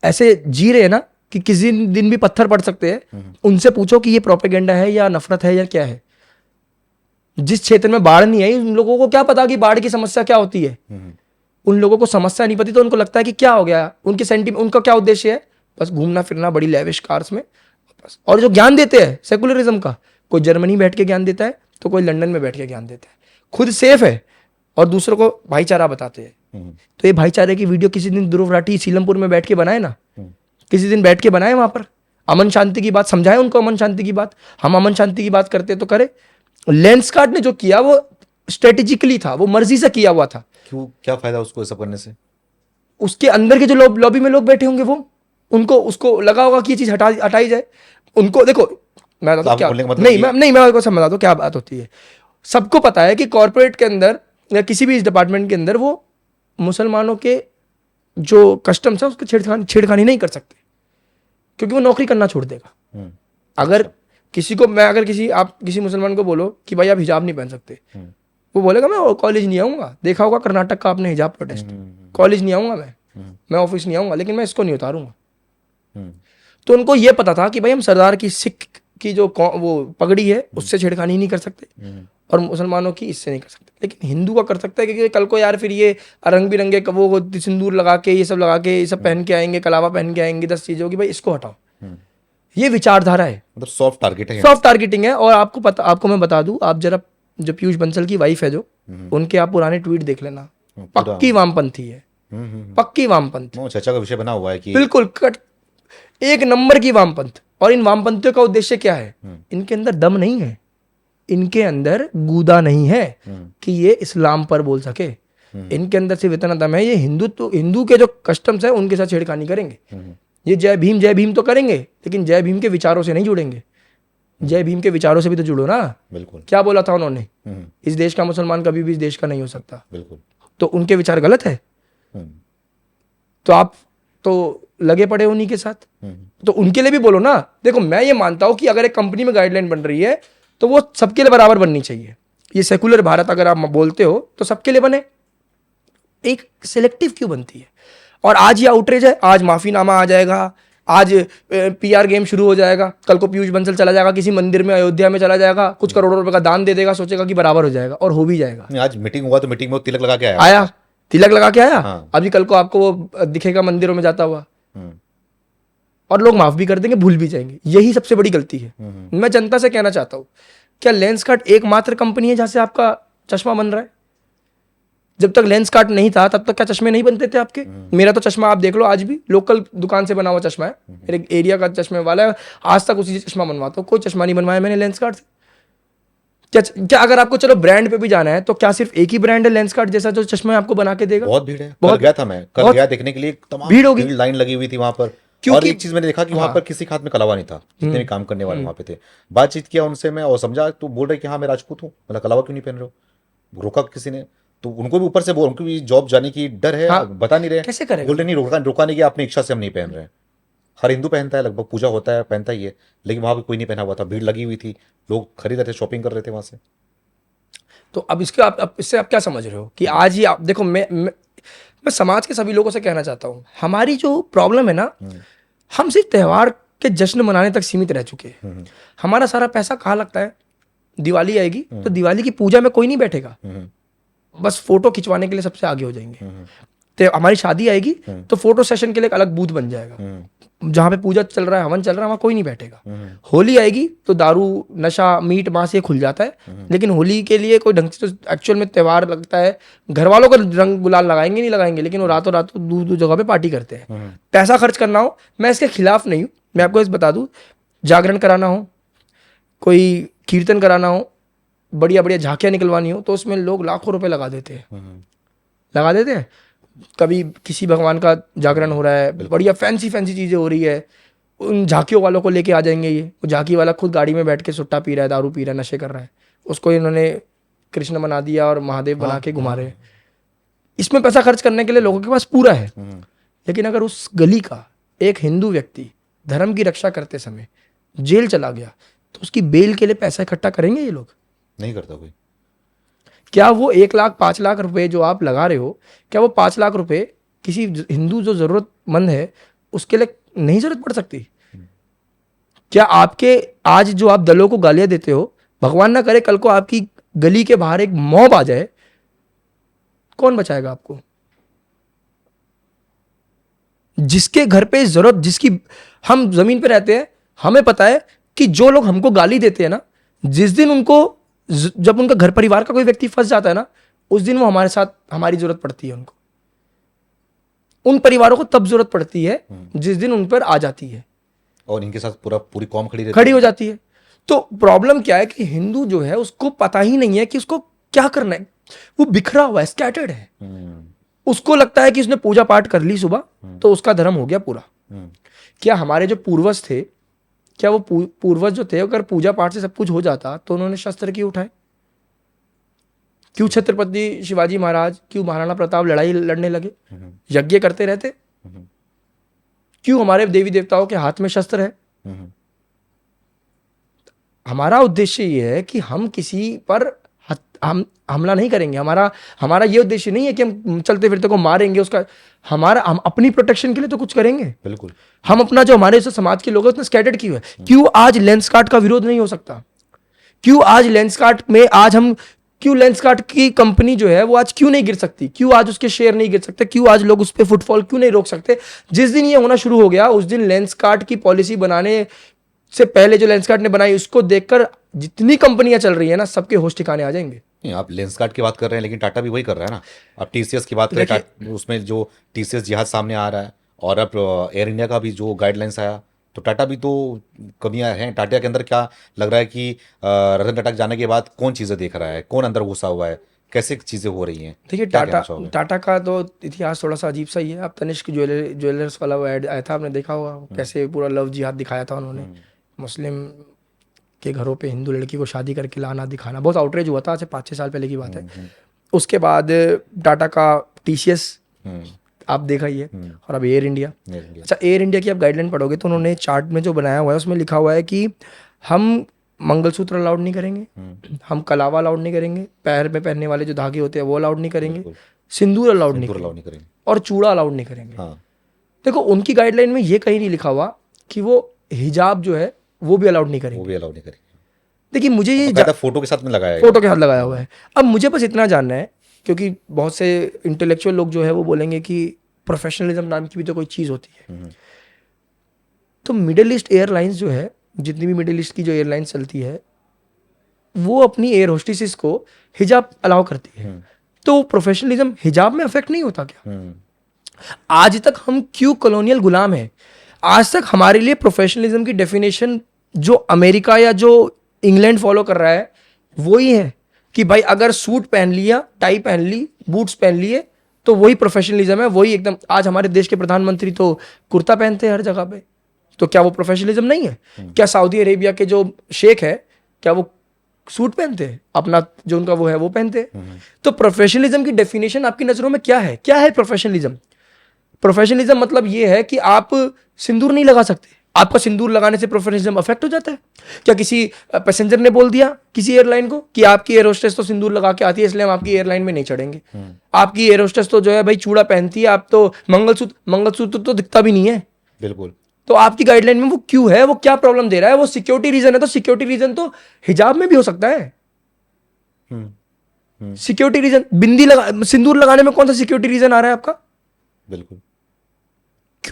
ऐसे जी रहे हैं ना कि किसी दिन भी पत्थर पड़ सकते हैं, उनसे पूछो कि ये प्रोपेगेंडा है या नफरत है या क्या है। जिस क्षेत्र में बाढ़ नहीं आई, उन लोगों को क्या पता कि बाढ़ की समस्या क्या होती है? उन लोगों को समस्या नहीं पती, तो उनको लगता है कि क्या हो गया। उनके सेंटीमेंट, उनका क्या उद्देश्य है? बस घूमना फिरना बड़ी लेविश कार्स में। और जो ज्ञान देते हैं सेकुलरिज्म का, कोई जर्मनी बैठ के ज्ञान देता है तो कोई लंदन में बैठ के ज्ञान देता है। खुद सेफ है और दूसरों को भाईचारा बताते हैं। तो ये भाईचारे की वीडियो किसी दिन ध्रुव राठी सीलमपुर में बैठ के बनाए ना, किसी दिन बैठ के बनाए, वहां पर अमन शांति की बात समझाए उनको, अमन शांति की बात। हम अमन शांति की बात करते तो करे। लेंसकार्ट ने जो किया वो स्ट्रेटेजिकली था, वो मर्जी से किया हुआ था। क्यों? क्या फायदा उसको ऐसा करने से? उसके अंदर के जो लॉबी में लोग बैठे होंगे, वो उनको उसको लगा होगा कि ये चीज हटाई जाए। उनको देखो, मैं बताता क्या मतलब नहीं मैं आपको समझा दूं क्या बात होती है। सबको पता है कि कॉर्पोरेट के अंदर या किसी भी इस डिपार्टमेंट के अंदर वो मुसलमानों के जो कस्टम्स है उसके छेड़खानी नहीं कर सकते, क्योंकि वो नौकरी करना छोड़ देगा। अगर किसी को मैं अगर आप किसी मुसलमान को बोलो कि भाई आप हिजाब नहीं पहन सकते, वो बोलेगा मैं कॉलेज नहीं आऊंगा। देखा होगा कर्नाटक का आपने हिजाब प्रोटेस्ट, कॉलेज नहीं आऊंगा मैं ऑफिस नहीं आऊंगा, लेकिन मैं इसको नहीं उतारूंगा। तो उनको ये पता था कि भाई हम सरदार की सिख की जो वो पगड़ी है उससे छेड़खानी नहीं कर सकते, और मुसलमानों की इससे नहीं कर सकते, लेकिन हिंदू का कर सकता है, क्योंकि कल को यार फिर ये रंग बिरंगे वो सिंदूर लगा के ये सब लगा के ये सब पहन के आएंगे, कलावा पहन के आएंगे, 10 चीजें होगी, भाई इसको हटाओ। ये विचारधारा है, मतलब सॉफ्ट टारगेट है, सॉफ्ट टारगेटिंग है। और आपको मैं बता दूं, आप जरा जो पीयूष बंसल की वाइफ है जो, उनके आप पुराने ट्वीट देख लेना, पक्की वामपंथी है, पक्की वामपंथी, चर्चा का विषय बना हुआ है कि बिल्कुल एक नंबर की वामपंथ। और इन वामपंथियों का उद्देश्य क्या है? इनके अंदर दम नहीं है, इनके अंदर गूदा नहीं है कि ये इस्लाम पर बोल सके। इनके अंदर सिर्फ इतना दम है, ये हिंदू के जो कस्टम्स है उनके साथ छेड़खानी करेंगे। ये जय भीम तो करेंगे, लेकिन जय भीम के विचारों से नहीं जुड़ेंगे। जय भीम के विचारों से भी तो जुड़ो ना। बिल्कुल। क्या बोला था उन्होंने? इस देश का मुसलमान कभी भी इस देश का नहीं हो सकता। बिल्कुल। तो उनके विचार गलत है, तो आप तो लगे पड़े उन्हीं के साथ। तो उनके लिए भी बोलो ना। देखो, मैं ये मानता हूं कि अगर एक कंपनी में गाइडलाइन बन रही है तो वो सबके लिए बराबर बननी चाहिए। ये सेकुलर भारत अगर आप बोलते हो तो सबके लिए बने, एक सिलेक्टिव क्यों बनती है? और आज ये आउटरीच है, आज माफीनामा आ जाएगा, आज पीआर गेम शुरू हो जाएगा, कल को पीयूष बंसल चला जाएगा किसी मंदिर में, अयोध्या में चला जाएगा, कुछ करोड़ों रुपए का दान दे देगा, सोचेगा कि बराबर हो जाएगा, और हो भी जाएगा। आज मीटिंग हुआ तो मीटिंग में वो तिलक लगा के आया, तिलक लगा के आया। हाँ। अभी कल को आपको वो दिखेगा मंदिरों में जाता हुआ, और लोग माफ भी कर देंगे, भूल भी जाएंगे। यही सबसे बड़ी गलती है। मैं जनता से कहना चाहता हूं, क्या लेंसकार्ट एकमात्र कंपनी है जहां से आपका चश्मा बन रहा है? जब तक लेंसकार्ट नहीं था तब तक क्या चश्मे नहीं बनते थे आपके? मेरा तो चश्मा आप देख लो, आज भी लोकल दुकान से बना हुआ चश्मा है, मेरे एरिया का चश्मे वाला है, आज तक उसी से चश्मा बनवाता हूं, कोई चश्मा नहीं बनवाया मैंने लेंसकार्ट से। क्या अगर आपको चलो ब्रांड पे भी जाना है तो क्या सिर्फ एक ही ब्रांड है लेंसकार्ट जैसा जो चश्मा आपको बना के देगा? बहुत भीड़ है, कल गया था मैं, कल गया देखने के लिए, तमाम भीड़ होगी, लाइन लगी हुई थी वहां पर। और एक चीज मैंने देखा कि वहां पर किसी के हाथ में कलावा नहीं था, जितने भी काम करने वाले वहां पे थे। बातचीत किया उनसे मैं और समझा, तो बोल रहे कि हाँ मैं राजपूत हूँ। मतलब कलावा क्यों नहीं पहन रहे हो? रोका किसी ने, तो उनको भी ऊपर से बोल, उनको भी जॉब जाने की डर है, बता नहीं रहे, कैसे करें? बोल रहे नहीं, रोका नहीं गया, अपनी इच्छा से हम नहीं पहन रहे। हर हिंदू पहनता है, लगभग पूजा होता है पहनता ही है, लेकिन वहां पर कोई नहीं पहना हुआ था, भीड़ लगी हुई थी, लोग खरीद रहे थे, शॉपिंग कर रहे थे वहां से। तो अब इसके आप इससे आप क्या समझ रहे हो कि आज ही आप देखो, मैं समाज के सभी लोगों से कहना चाहता हूं, हमारी जो प्रॉब्लम है ना, हम सिर्फ त्योहार के जश्न मनाने तक सीमित रह चुके हैं। हमारा सारा पैसा कहाँ लगता है? दिवाली आएगी तो दिवाली की पूजा में कोई नहीं बैठेगा, बस फोटो खिंचवाने के लिए सबसे आगे हो जाएंगे। तो हमारी शादी आएगी तो फोटो सेशन के लिए एक अलग बूथ बन जाएगा, जहां पे पूजा चल रहा है, हवन चल रहा है, वहां कोई नहीं बैठेगा। होली आएगी तो दारू नशा मीट मांस ये खुल जाता है, लेकिन होली के लिए कोई ढंग से तो एक्चुअल में त्योहार लगता है। घर वालों का रंग गुलाल लगाएंगे नहीं लगाएंगे, लेकिन वो रातों रातों दूर दूर जगह पे पार्टी करते हैं। पैसा खर्च करना हो, मैं इसके खिलाफ नहीं हूँ, मैं आपको इस बता दूं, जागरण कराना हो, कोई कीर्तन कराना हो, बढ़िया बढ़िया झांकियां निकलवानी हो, तो उसमें लोग लाखों रुपए लगा देते हैं। कभी किसी भगवान का जागरण हो रहा है, बढ़िया फैंसी चीजें हो रही है, उन झांकियों वालों को लेके आ जाएंगे। ये वो झांकी वाला खुद गाड़ी में बैठ के सुट्टा पी रहा है, दारू पी रहा है, नशे कर रहा है, उसको इन्होंने कृष्ण बना दिया और महादेव बना के घुमा रहे हैं। इसमें पैसा खर्च करने के लिए लोगों के पास पूरा है। लेकिन अगर उस गली का एक हिंदू व्यक्ति धर्म की रक्षा करते समय जेल चला गया तो उसकी बेल के लिए पैसा इकट्ठा करेंगे ये लोग? नहीं करता कोई। क्या वो 1 लाख 5 लाख रुपए जो आप लगा रहे हो, क्या वो 5 लाख रुपए किसी हिंदू जो जरूरतमंद है उसके लिए नहीं जरूरत पड़ सकती? क्या आपके आज जो आप दलों को गालियां देते हो, भगवान ना करे कल को आपकी गली के बाहर एक मॉब आ जाए, कौन बचाएगा आपको? जिसके घर पे जरूरत, जिसकी हम जमीन पे रहते हैं, हमें पता है कि जो लोग हमको गाली देते हैं ना, जिस दिन उनको, जब उनका घर परिवार का कोई व्यक्ति फंस जाता है ना, उस दिन वो हमारे साथ, हमारी जरूरत पड़ती है उनको। उन परिवारों को तब जरूरत पड़ती है जिस दिन उन पर आ जाती है, और इनके साथ पूरी कौम खड़ी हो जाती है। तो प्रॉब्लम क्या है कि हिंदू जो है उसको पता ही नहीं है कि उसको क्या करना है। वो बिखरा हुआ है, स्कैटर्ड है। उसको लगता है कि उसने पूजा पाठ कर ली सुबह तो उसका धर्म हो गया पूरा। क्या हमारे जो पूर्वज थे, क्या वो पूर्वज जो थे, अगर पूजा पाठ से सब कुछ हो जाता तो उन्होंने शस्त्र क्यों उठाए? क्यों छत्रपति शिवाजी महाराज, क्यों महाराणा प्रताप लड़ाई लड़ने लगे, यज्ञ करते रहते? क्यों हमारे देवी देवताओं के हाथ में शस्त्र है? हमारा उद्देश्य ये है कि हम किसी पर हम हमला नहीं करेंगे। हमारा ये उद्देश्य नहीं है कि हम चलते फिरते को मारेंगे। उसका हम अपनी प्रोटेक्शन के लिए तो कुछ करेंगे। बिल्कुल। हम अपना जो हमारे समाज के लोग हैं उसने स्कैटर्ड क्यों है? क्यों आज लेंसकार्ट का विरोध नहीं हो सकता? क्यों आज लेंसकार्ट में क्यों लेंसकार्ट की कंपनी जो है वो आज क्यों नहीं गिर सकती? क्यों आज उसके शेयर नहीं गिर सकते? क्यों आज लोग उस पर फुटफॉल क्यों नहीं रोक सकते? जिस दिन ये होना शुरू हो गया उस दिन लेंसकार्ट की पॉलिसी बनाने से पहले जो लेंसकार्ट ने बनाई उसको देखकर जितनी कंपनियां चल रही है ना, सबके होश ठिकाने आ जाएंगे। नहीं, आप लेंसकार्ट की बात कर रहे हैं लेकिन टाटा भी वही कर रहा है ना। आप टीसीएस की बात करें, उसमें जो टीसीएस जिहाद सामने आ रहा है, और अब एयर इंडिया का भी जो गाइडलाइंस आया, तो टाटा भी तो कमियां हैं। टाटा के अंदर क्या लग रहा है कि रतन टाटा के जाने के बाद कौन चीज़ें देख रहा है, कौन अंदर घुसा हुआ है, कैसे चीज़ें हो रही हैं? देखिए, टाटा का तो इतिहास थोड़ा सा अजीब सा ही है। अब तनिष्क ज्वेलर्स वाला वो ऐड आया था, आपने देखा होगा, कैसे पूरा लव जिहाद दिखाया था उन्होंने। मुस्लिम के घरों पे हिंदू लड़की को शादी करके लाना दिखाना, बहुत आउटरेज हुआ था। आज से 5-6 साल पहले की बात है। उसके बाद टाटा का टीसीएस आप देखा ही है, और अब एयर इंडिया। अच्छा, एयर इंडिया की आप गाइडलाइन पढ़ोगे तो उन्होंने चार्ट में जो बनाया हुआ है उसमें लिखा हुआ है कि हम मंगलसूत्र अलाउड नहीं करेंगे, हम कलावा अलाउड नहीं करेंगे, पैर में पहनने वाले जो धागे होते हैं वो अलाउड नहीं करेंगे, सिंदूर अलाउड नहीं करेंगे, और चूड़ा अलाउड नहीं करेंगे। देखो, उनकी गाइडलाइन में ये कहीं नहीं लिखा हुआ कि वो हिजाब जो है वो भी अलाउड नहीं करेंगे। देखिए, मुझे ये फोटो के साथ में लगाया है, फोटो के साथ लगाया हुआ है। अब मुझे बस इतना जानना है, क्योंकि बहुत से इंटेलेक्चुअल लोग जो है वो बोलेंगे कि प्रोफेशनलिज्म नाम की भी तो कोई चीज़ होती है। तो मिडिल ईस्ट एयरलाइंस जो है, जितनी भी मिडिल ईस्ट की जो एयरलाइंस चलती है, वो अपनी एयर होस्टेसेस को हिजाब अलाउ करती है। तो प्रोफेशनलिज्म हिजाब में अफेक्ट नहीं होता क्या? आज तक हम क्यों कॉलोनियल गुलाम हैं? आज तक हमारे लिए प्रोफेशनलिज्म की डेफिनेशन जो अमेरिका या जो इंग्लैंड फॉलो कर रहा है वो ही है कि भाई अगर सूट पहन लिया, टाई पहन ली, बूट्स पहन लिए तो वही प्रोफेशनलिज्म है, वही एकदम। आज हमारे देश के प्रधानमंत्री तो कुर्ता पहनते हैं हर जगह पे, तो क्या वो प्रोफेशनलिज्म नहीं है? क्या सऊदी अरेबिया के जो शेख है, क्या वो सूट पहनते हैं? अपना जो उनका वो है वो पहनते हैं। तो प्रोफेशनलिज्म की डेफिनेशन आपकी नजरों में क्या है? क्या है प्रोफेशनलिज्म? प्रोफेशनलिज्म मतलब ये है कि आप सिंदूर नहीं लगा सकते। आपका सिंदूर लगाने से प्रोफेशनलिज्म अफेक्ट हो जाता है क्या? किसी पैसेंजर ने बोल दिया किसी एयरलाइन को कि आपकी एयर होस्टेस तो सिंदूर लगा के आती है इसलिए हम आपकी एयरलाइन में नहीं चढ़ेंगे। आपकी एयर होस्टेस तो जो है भाई चूड़ा पहनती है, आप तो मंगलसूत्र तो दिखता भी नहीं है। बिल्कुल। तो आपकी गाइडलाइन में वो क्यों है? वो क्या प्रॉब्लम दे रहा है? वो सिक्योरिटी रीजन है, तो सिक्योरिटी रीजन तो हिजाब में भी हो सकता है। सिक्योरिटी रीजन बिंदी सिंदूर लगाने में कौन सा सिक्योरिटी रीजन आ रहा है आपका? बिल्कुल।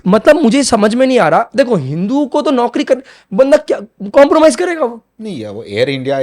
मतलब मुझे समझ में नहीं आ रहा। देखो, हिंदू को तो नौकरी कर, बंदा क्या कॉम्प्रोमाइज करेगा? वो नहीं है। वो एयर इंडिया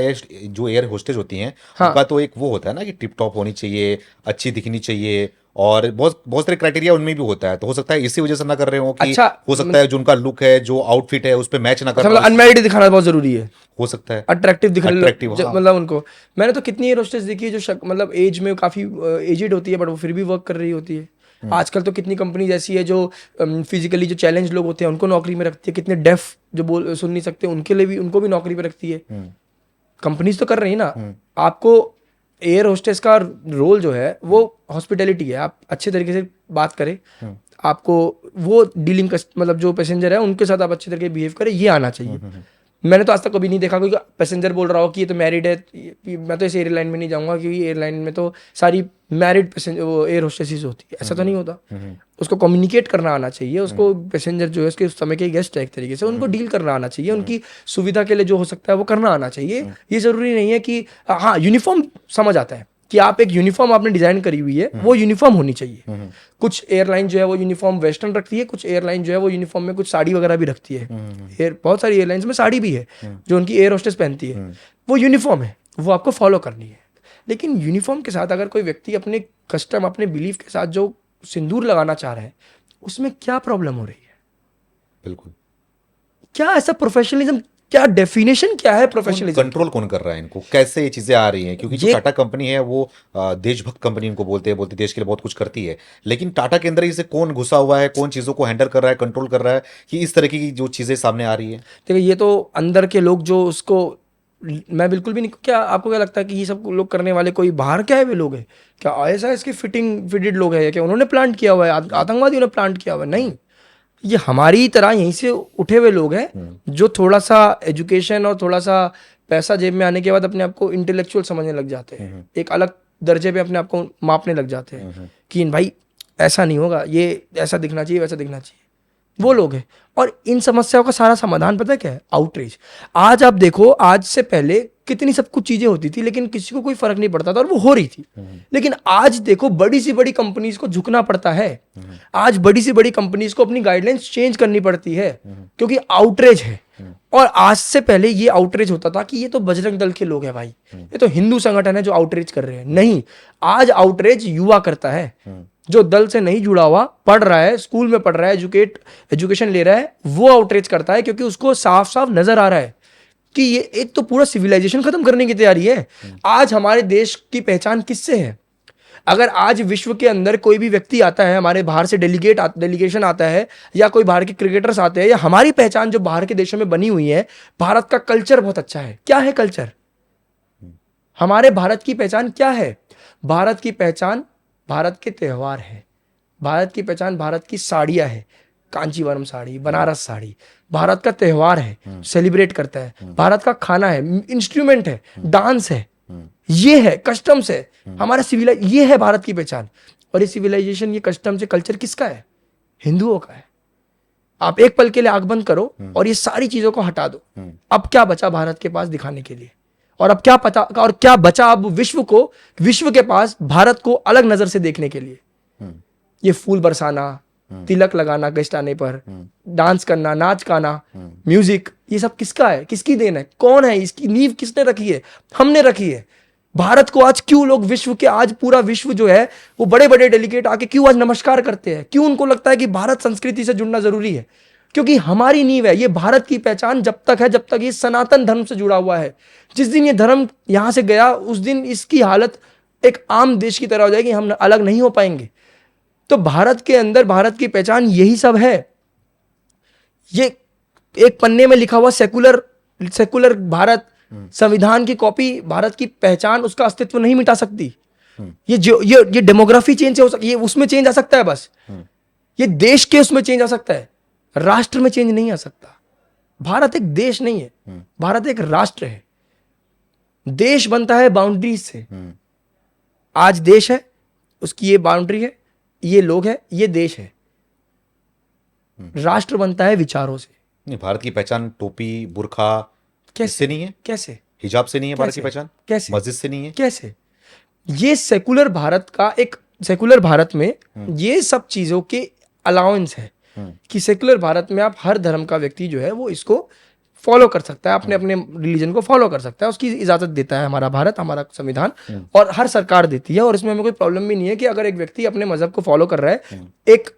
जो एयर होस्टेज होती हैं, उनका तो एक वो होता है ना कि टिप टॉप होनी चाहिए, अच्छी दिखनी चाहिए, और बहुत बहुत सारे क्राइटेरिया उनमें भी होता है। तो हो सकता है इसी वजह से ना कर रहे हो कि अच्छा, हो सकता है जो उनका लुक है, जो आउटफिट है, उस पे मैच ना कर मतलब अनमैरिड दिखाना बहुत जरूरी है। हो सकता है अट्रैक्टिव दिखना, हाँ। मतलब उनको मैंने तो कितनी एयर होस्टेस देखी है जो मतलब एज में काफी एजेड होती है बट वो फिर भी वर्क कर रही होती है। आजकल तो कितनी कंपनी ऐसी है जो फिजिकली जो चैलेंज लोग होते हैं उनको नौकरी में रखती है। कितने डेफ जो सुन नहीं सकते उनके लिए भी, उनको भी नौकरी पे रखती है। कंपनीज तो कर रही है ना। आपको एयर होस्टेस का रोल जो है वो हॉस्पिटैलिटी है। आप अच्छे तरीके से बात करें, आपको वो डीलिंग मतलब जो पैसेंजर है उनके साथ आप अच्छे तरीके बिहेव करें, ये आना चाहिए। मैंने तो आज तक कभी नहीं देखा कोई पैसेंजर बोल रहा हो कि ये तो मैरिड है, मैं तो इस एयरलाइन में नहीं जाऊंगा क्योंकि एयरलाइन में तो सारी मैरिड वो एयर होस्टेसेस होती है। ऐसा तो नहीं होता। उसको कम्युनिकेट करना आना चाहिए, उसको पैसेंजर जो है उसके उस समय के गेस्ट है एक तरीके से, उनको डील करना आना चाहिए, उनकी सुविधा के लिए जो हो सकता है वो करना आना चाहिए। ये जरूरी नहीं है कि हाँ यूनिफॉर्म समझ आता है कि आप एक यूनिफॉर्म आपने डिजाइन करी हुई है, वो यूनिफॉर्म होनी चाहिए। कुछ एयरलाइन जो है वो यूनिफॉर्म वेस्टर्न रखती है, कुछ एयरलाइन जो है वो यूनिफॉर्म में कुछ साड़ी वगैरह भी रखती है। बहुत सारी एयरलाइंस में साड़ी भी है जो उनकी एयर होस्टेस पहनती है। वो यूनिफॉर्म है, वो आपको फॉलो करनी है। लेकिन यूनिफॉर्म के साथ अगर कोई व्यक्ति अपने कस्टम, अपने बिलीफ के साथ जो सिंदूर लगाना चाह रहा है, उसमें क्या प्रॉब्लम हो रही है? बिल्कुल। क्या ऐसा प्रोफेशनलिज्म, क्या डेफिनेशन क्या है प्रोफेशनलिज्म? कंट्रोल कौन कर रहा है इनको? कैसे ये चीजें आ रही हैं? क्योंकि जो टाटा कंपनी है वो देशभक्त कंपनी इनको बोलते हैं देश के लिए बहुत कुछ करती है। लेकिन टाटा के अंदर इसे कौन घुसा हुआ है, कौन चीजों को हैंडल कर रहा है, कंट्रोल कर रहा है कि इस तरह की जो चीजें सामने आ रही है? देखिए, ये तो अंदर के लोग जो उसको, मैं बिल्कुल भी नहीं। क्या आपको क्या लगता है कि ये सब लोग करने वाले कोई बाहर क्या है वे लोग हैं? क्या ISIS के फिटेड लोग हैं? क्या उन्होंने प्लांट किया हुआ है? आतंकवादियों ने प्लांट किया हुआ है? नहीं, ये हमारी तरह यहीं से उठे हुए लोग हैं जो थोड़ा सा एजुकेशन और थोड़ा सा पैसा जेब में आने के बाद अपने आप को इंटेलेक्चुअल समझने लग जाते हैं, एक अलग दर्जे पे अपने आप को मापने लग जाते हैं कि भाई ऐसा नहीं होगा, ये ऐसा दिखना चाहिए, वैसा दिखना चाहिए, वो लोग हैं। और इन समस्याओं का सारा समाधान पता है क्या है? आउटरीच। आज आप देखो, आज से पहले कितनी सब कुछ चीजें होती थी लेकिन किसी को कोई फर्क नहीं पड़ता था और वो हो रही थी। लेकिन आज देखो, बड़ी सी बड़ी कंपनीज को झुकना पड़ता है। आज बड़ी सी बड़ी कंपनीज को अपनी गाइडलाइंस चेंज करनी पड़ती है क्योंकि आउटरीच है। और आज से पहले ये आउटरीच होता था कि ये तो बजरंग दल के लोग हैं भाई, ये तो हिंदू संगठन है जो आउटरीच कर रहे हैं। नहीं, आज आउटरीच युवा करता है जो दल से नहीं जुड़ा हुआ, पढ़ रहा है, स्कूल में पढ़ रहा है, एजुकेशन ले रहा है, वो आउटरीच करता है क्योंकि उसको साफ साफ नजर आ रहा है कि ये एक तो पूरा सिविलाइजेशन खत्म करने की तैयारी है। आज हमारे देश की पहचान किससे है? अगर आज विश्व के अंदर कोई भी व्यक्ति आता है, हमारे बाहर से डेलीगेशन आता है, या कोई बाहर के क्रिकेटर्स आते हैं, या हमारी पहचान जो बाहर के देशों में बनी हुई है, भारत का कल्चर बहुत अच्छा है। क्या है कल्चर? हमारे भारत की पहचान क्या है? भारत की पहचान भारत के त्योहार है, भारत की पहचान भारत की साड़ियां है, कांचीवरम साड़ी, बनारस साड़ी भारत का त्योहार है, सेलिब्रेट करता है। भारत का खाना है, इंस्ट्रूमेंट है, डांस है, ये है, कस्टम्स है, हमारा ये है भारत की पहचान। और ये सिविलाइजेशन, ये कस्टम्स, ये कल्चर किसका है? हिंदुओं का है। आप एक पल के लिए आंख बंद करो और ये सारी चीजों को हटा दो। अब क्या बचा भारत के पास दिखाने के लिए? और अब क्या पता, और क्या बचा अब विश्व के पास भारत को अलग नजर से देखने के लिए? ये फूल बरसाना, तिलक लगाना गैस्टाने पर, डांस करना, नाच गाना, म्यूजिक, ये सब किसका है? किसकी देन है? कौन है? इसकी नींव किसने रखी है? हमने रखी है। भारत को आज क्यों लोग आज पूरा विश्व जो है वो बड़े बड़े डेलीगेट आके क्यों आज नमस्कार करते हैं? क्यों उनको लगता है कि भारत संस्कृति से जुड़ना जरूरी है? क्योंकि हमारी नींव है। ये भारत की पहचान जब तक है, जब तक ये सनातन धर्म से जुड़ा हुआ है। जिस दिन ये धर्म यहां से गया, उस दिन इसकी हालत एक आम देश की तरह हो जाएगी, हम अलग नहीं हो पाएंगे। तो भारत के अंदर भारत की पहचान यही सब है। ये एक पन्ने में लिखा हुआ सेकुलर भारत, संविधान की कॉपी भारत की पहचान, उसका अस्तित्व नहीं मिटा सकती। ये डेमोग्राफी चेंज हो सकती है, उसमें चेंज आ सकता है बस। ये देश के उसमें चेंज आ सकता है, राष्ट्र में चेंज नहीं आ सकता। भारत एक देश नहीं है, भारत एक राष्ट्र है। देश बनता है बाउंड्रीज से। आज देश है, उसकी ये बाउंड्री है, ये लोग है, ये देश है। राष्ट्र बनता है विचारों से। नहीं, भारत की पहचान टोपी, बुर्खा कैसे नहीं है? कैसे? हिजाब से नहीं है भारत की पहचान? कैसे? मस्जिद से नहीं है? कैसे? ये सेकुलर भारत में ये सब चीजों के अलाउंस है कि सेकुलर भारत में आप हर धर्म का व्यक्ति जो है वो इसको फॉलो कर सकता है, अपने अपने रिलीजन को फॉलो कर सकता है, उसकी इजाजत देता है हमारा भारत, हमारा संविधान, और हर सरकार देती है। और इसमें हमें कोई प्रॉब्लम भी नहीं है कि अगर एक व्यक्ति अपने मजहब को फॉलो कर रहा है, एक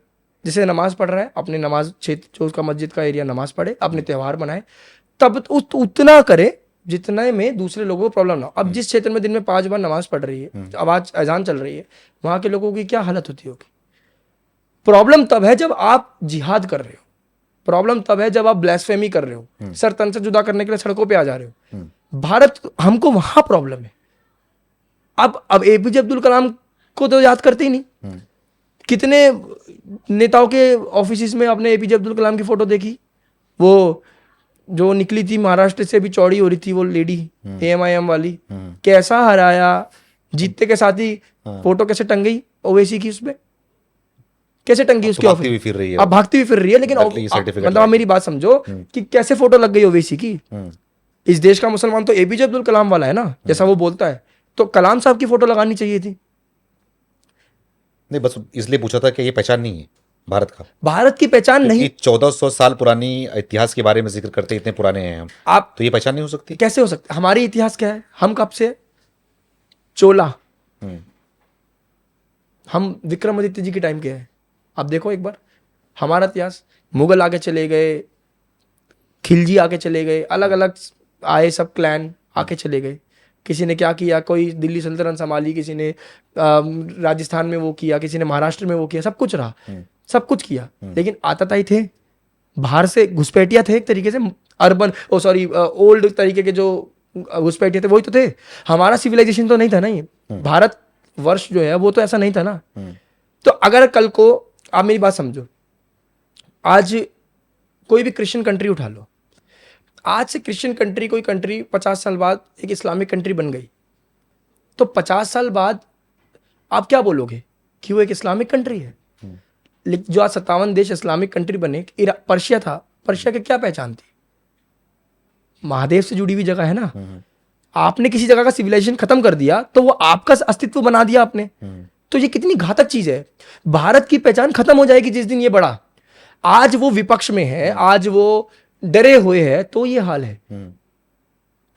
जैसे नमाज पढ़ रहा है, अपने नमाज क्षेत्र जो उसका मस्जिद का एरिया, नमाज पढ़े, अपने त्यौहार बनाए, तब उतना करे जितने में दूसरे लोगों को प्रॉब्लम ना हो। अब जिस क्षेत्र में दिन में 5 बार नमाज पढ़ रही है, आवाज अजान चल रही है, वहां के लोगों की क्या हालत होती होगी? प्रॉब्लम तब है जब आप जिहाद कर रहे हो, प्रॉब्लम तब है जब आप ब्लास्फेमी कर रहे हो, सर तन से जुदा करने के लिए सड़कों पे आ जा रहे हो। भारत, हमको वहां प्रॉब्लम है। अब एपीजे अब्दुल कलाम को तो याद करते ही नहीं। कितने नेताओं के ऑफिस में आपने एपीजे अब्दुल कलाम की फोटो देखी? वो जो निकली थी महाराष्ट्र से भी चौड़ी हो रही थी वो लेडी, AMIM वाली, कैसा हराया, जीतते के साथ ही फोटो कैसे टंग गई ओवैसी की, उसमें कैसे टंगी उसकी ऑफिस? भी फिर रही है, अब भागती हुई फिर रही है, लेकिन मतलब आप मेरी बात समझो कि कैसे फोटो लग गई ओवैसी की। इस देश का मुसलमान तो एपीजे अब्दुल कलाम वाला है ना, जैसा वो बोलता है, तो कलाम साहब की फोटो लगानी चाहिए थी। नहीं, बस इसलिए पूछा था कि ये पहचान नहीं है भारत का। भारत की पहचान नहीं, 1400 साल पुरानी इतिहास के बारे में जिक्र करते, इतने पुराने हैं हम, आप तो ये पहचान नहीं हो सकती? कैसे हो सकता? हमारी इतिहास क्या है? हम कब से? चोला, हम विक्रमादित्य जी के टाइम के हैं। आप देखो एक बार हमारा इतिहास, मुगल आके चले गए, खिलजी आके चले गए, अलग अलग आए, सब क्लैन आके चले गए। किसी ने क्या किया, कोई दिल्ली सल्तनत संभाली, किसी ने राजस्थान में वो किया, किसी ने महाराष्ट्र में वो किया, सब कुछ रहा, सब कुछ किया, लेकिन आताताई थे, बाहर से घुसपैठिया थे, एक तरीके से अर्बन ओल्ड तरीके के जो घुसपैठिए थे वही तो थे। हमारा सिविलाइजेशन तो नहीं था ना, ये भारत वर्ष जो है वो तो ऐसा नहीं था ना। तो अगर कल को, आप मेरी बात समझो, आज कोई भी क्रिश्चियन कंट्री उठा लो, आज से क्रिश्चियन कंट्री, कोई कंट्री 50 साल बाद एक इस्लामिक कंट्री बन गई, तो 50 साल बाद आप क्या बोलोगे कि वो एक इस्लामिक कंट्री है? लेकिन जो आज 57 देश इस्लामिक कंट्री बने, पर्शिया था, पर्शिया की क्या पहचान थी? महादेव से जुड़ी हुई जगह है ना। आपने किसी जगह का सिविलाइजेशन खत्म कर दिया तो वो आपका अस्तित्व बना दिया आपने। तो ये कितनी घातक चीज है। भारत की पहचान खत्म हो जाएगी जिस दिन ये बढ़ा। आज वो विपक्ष में है, आज वो डरे हुए है, तो ये हाल है।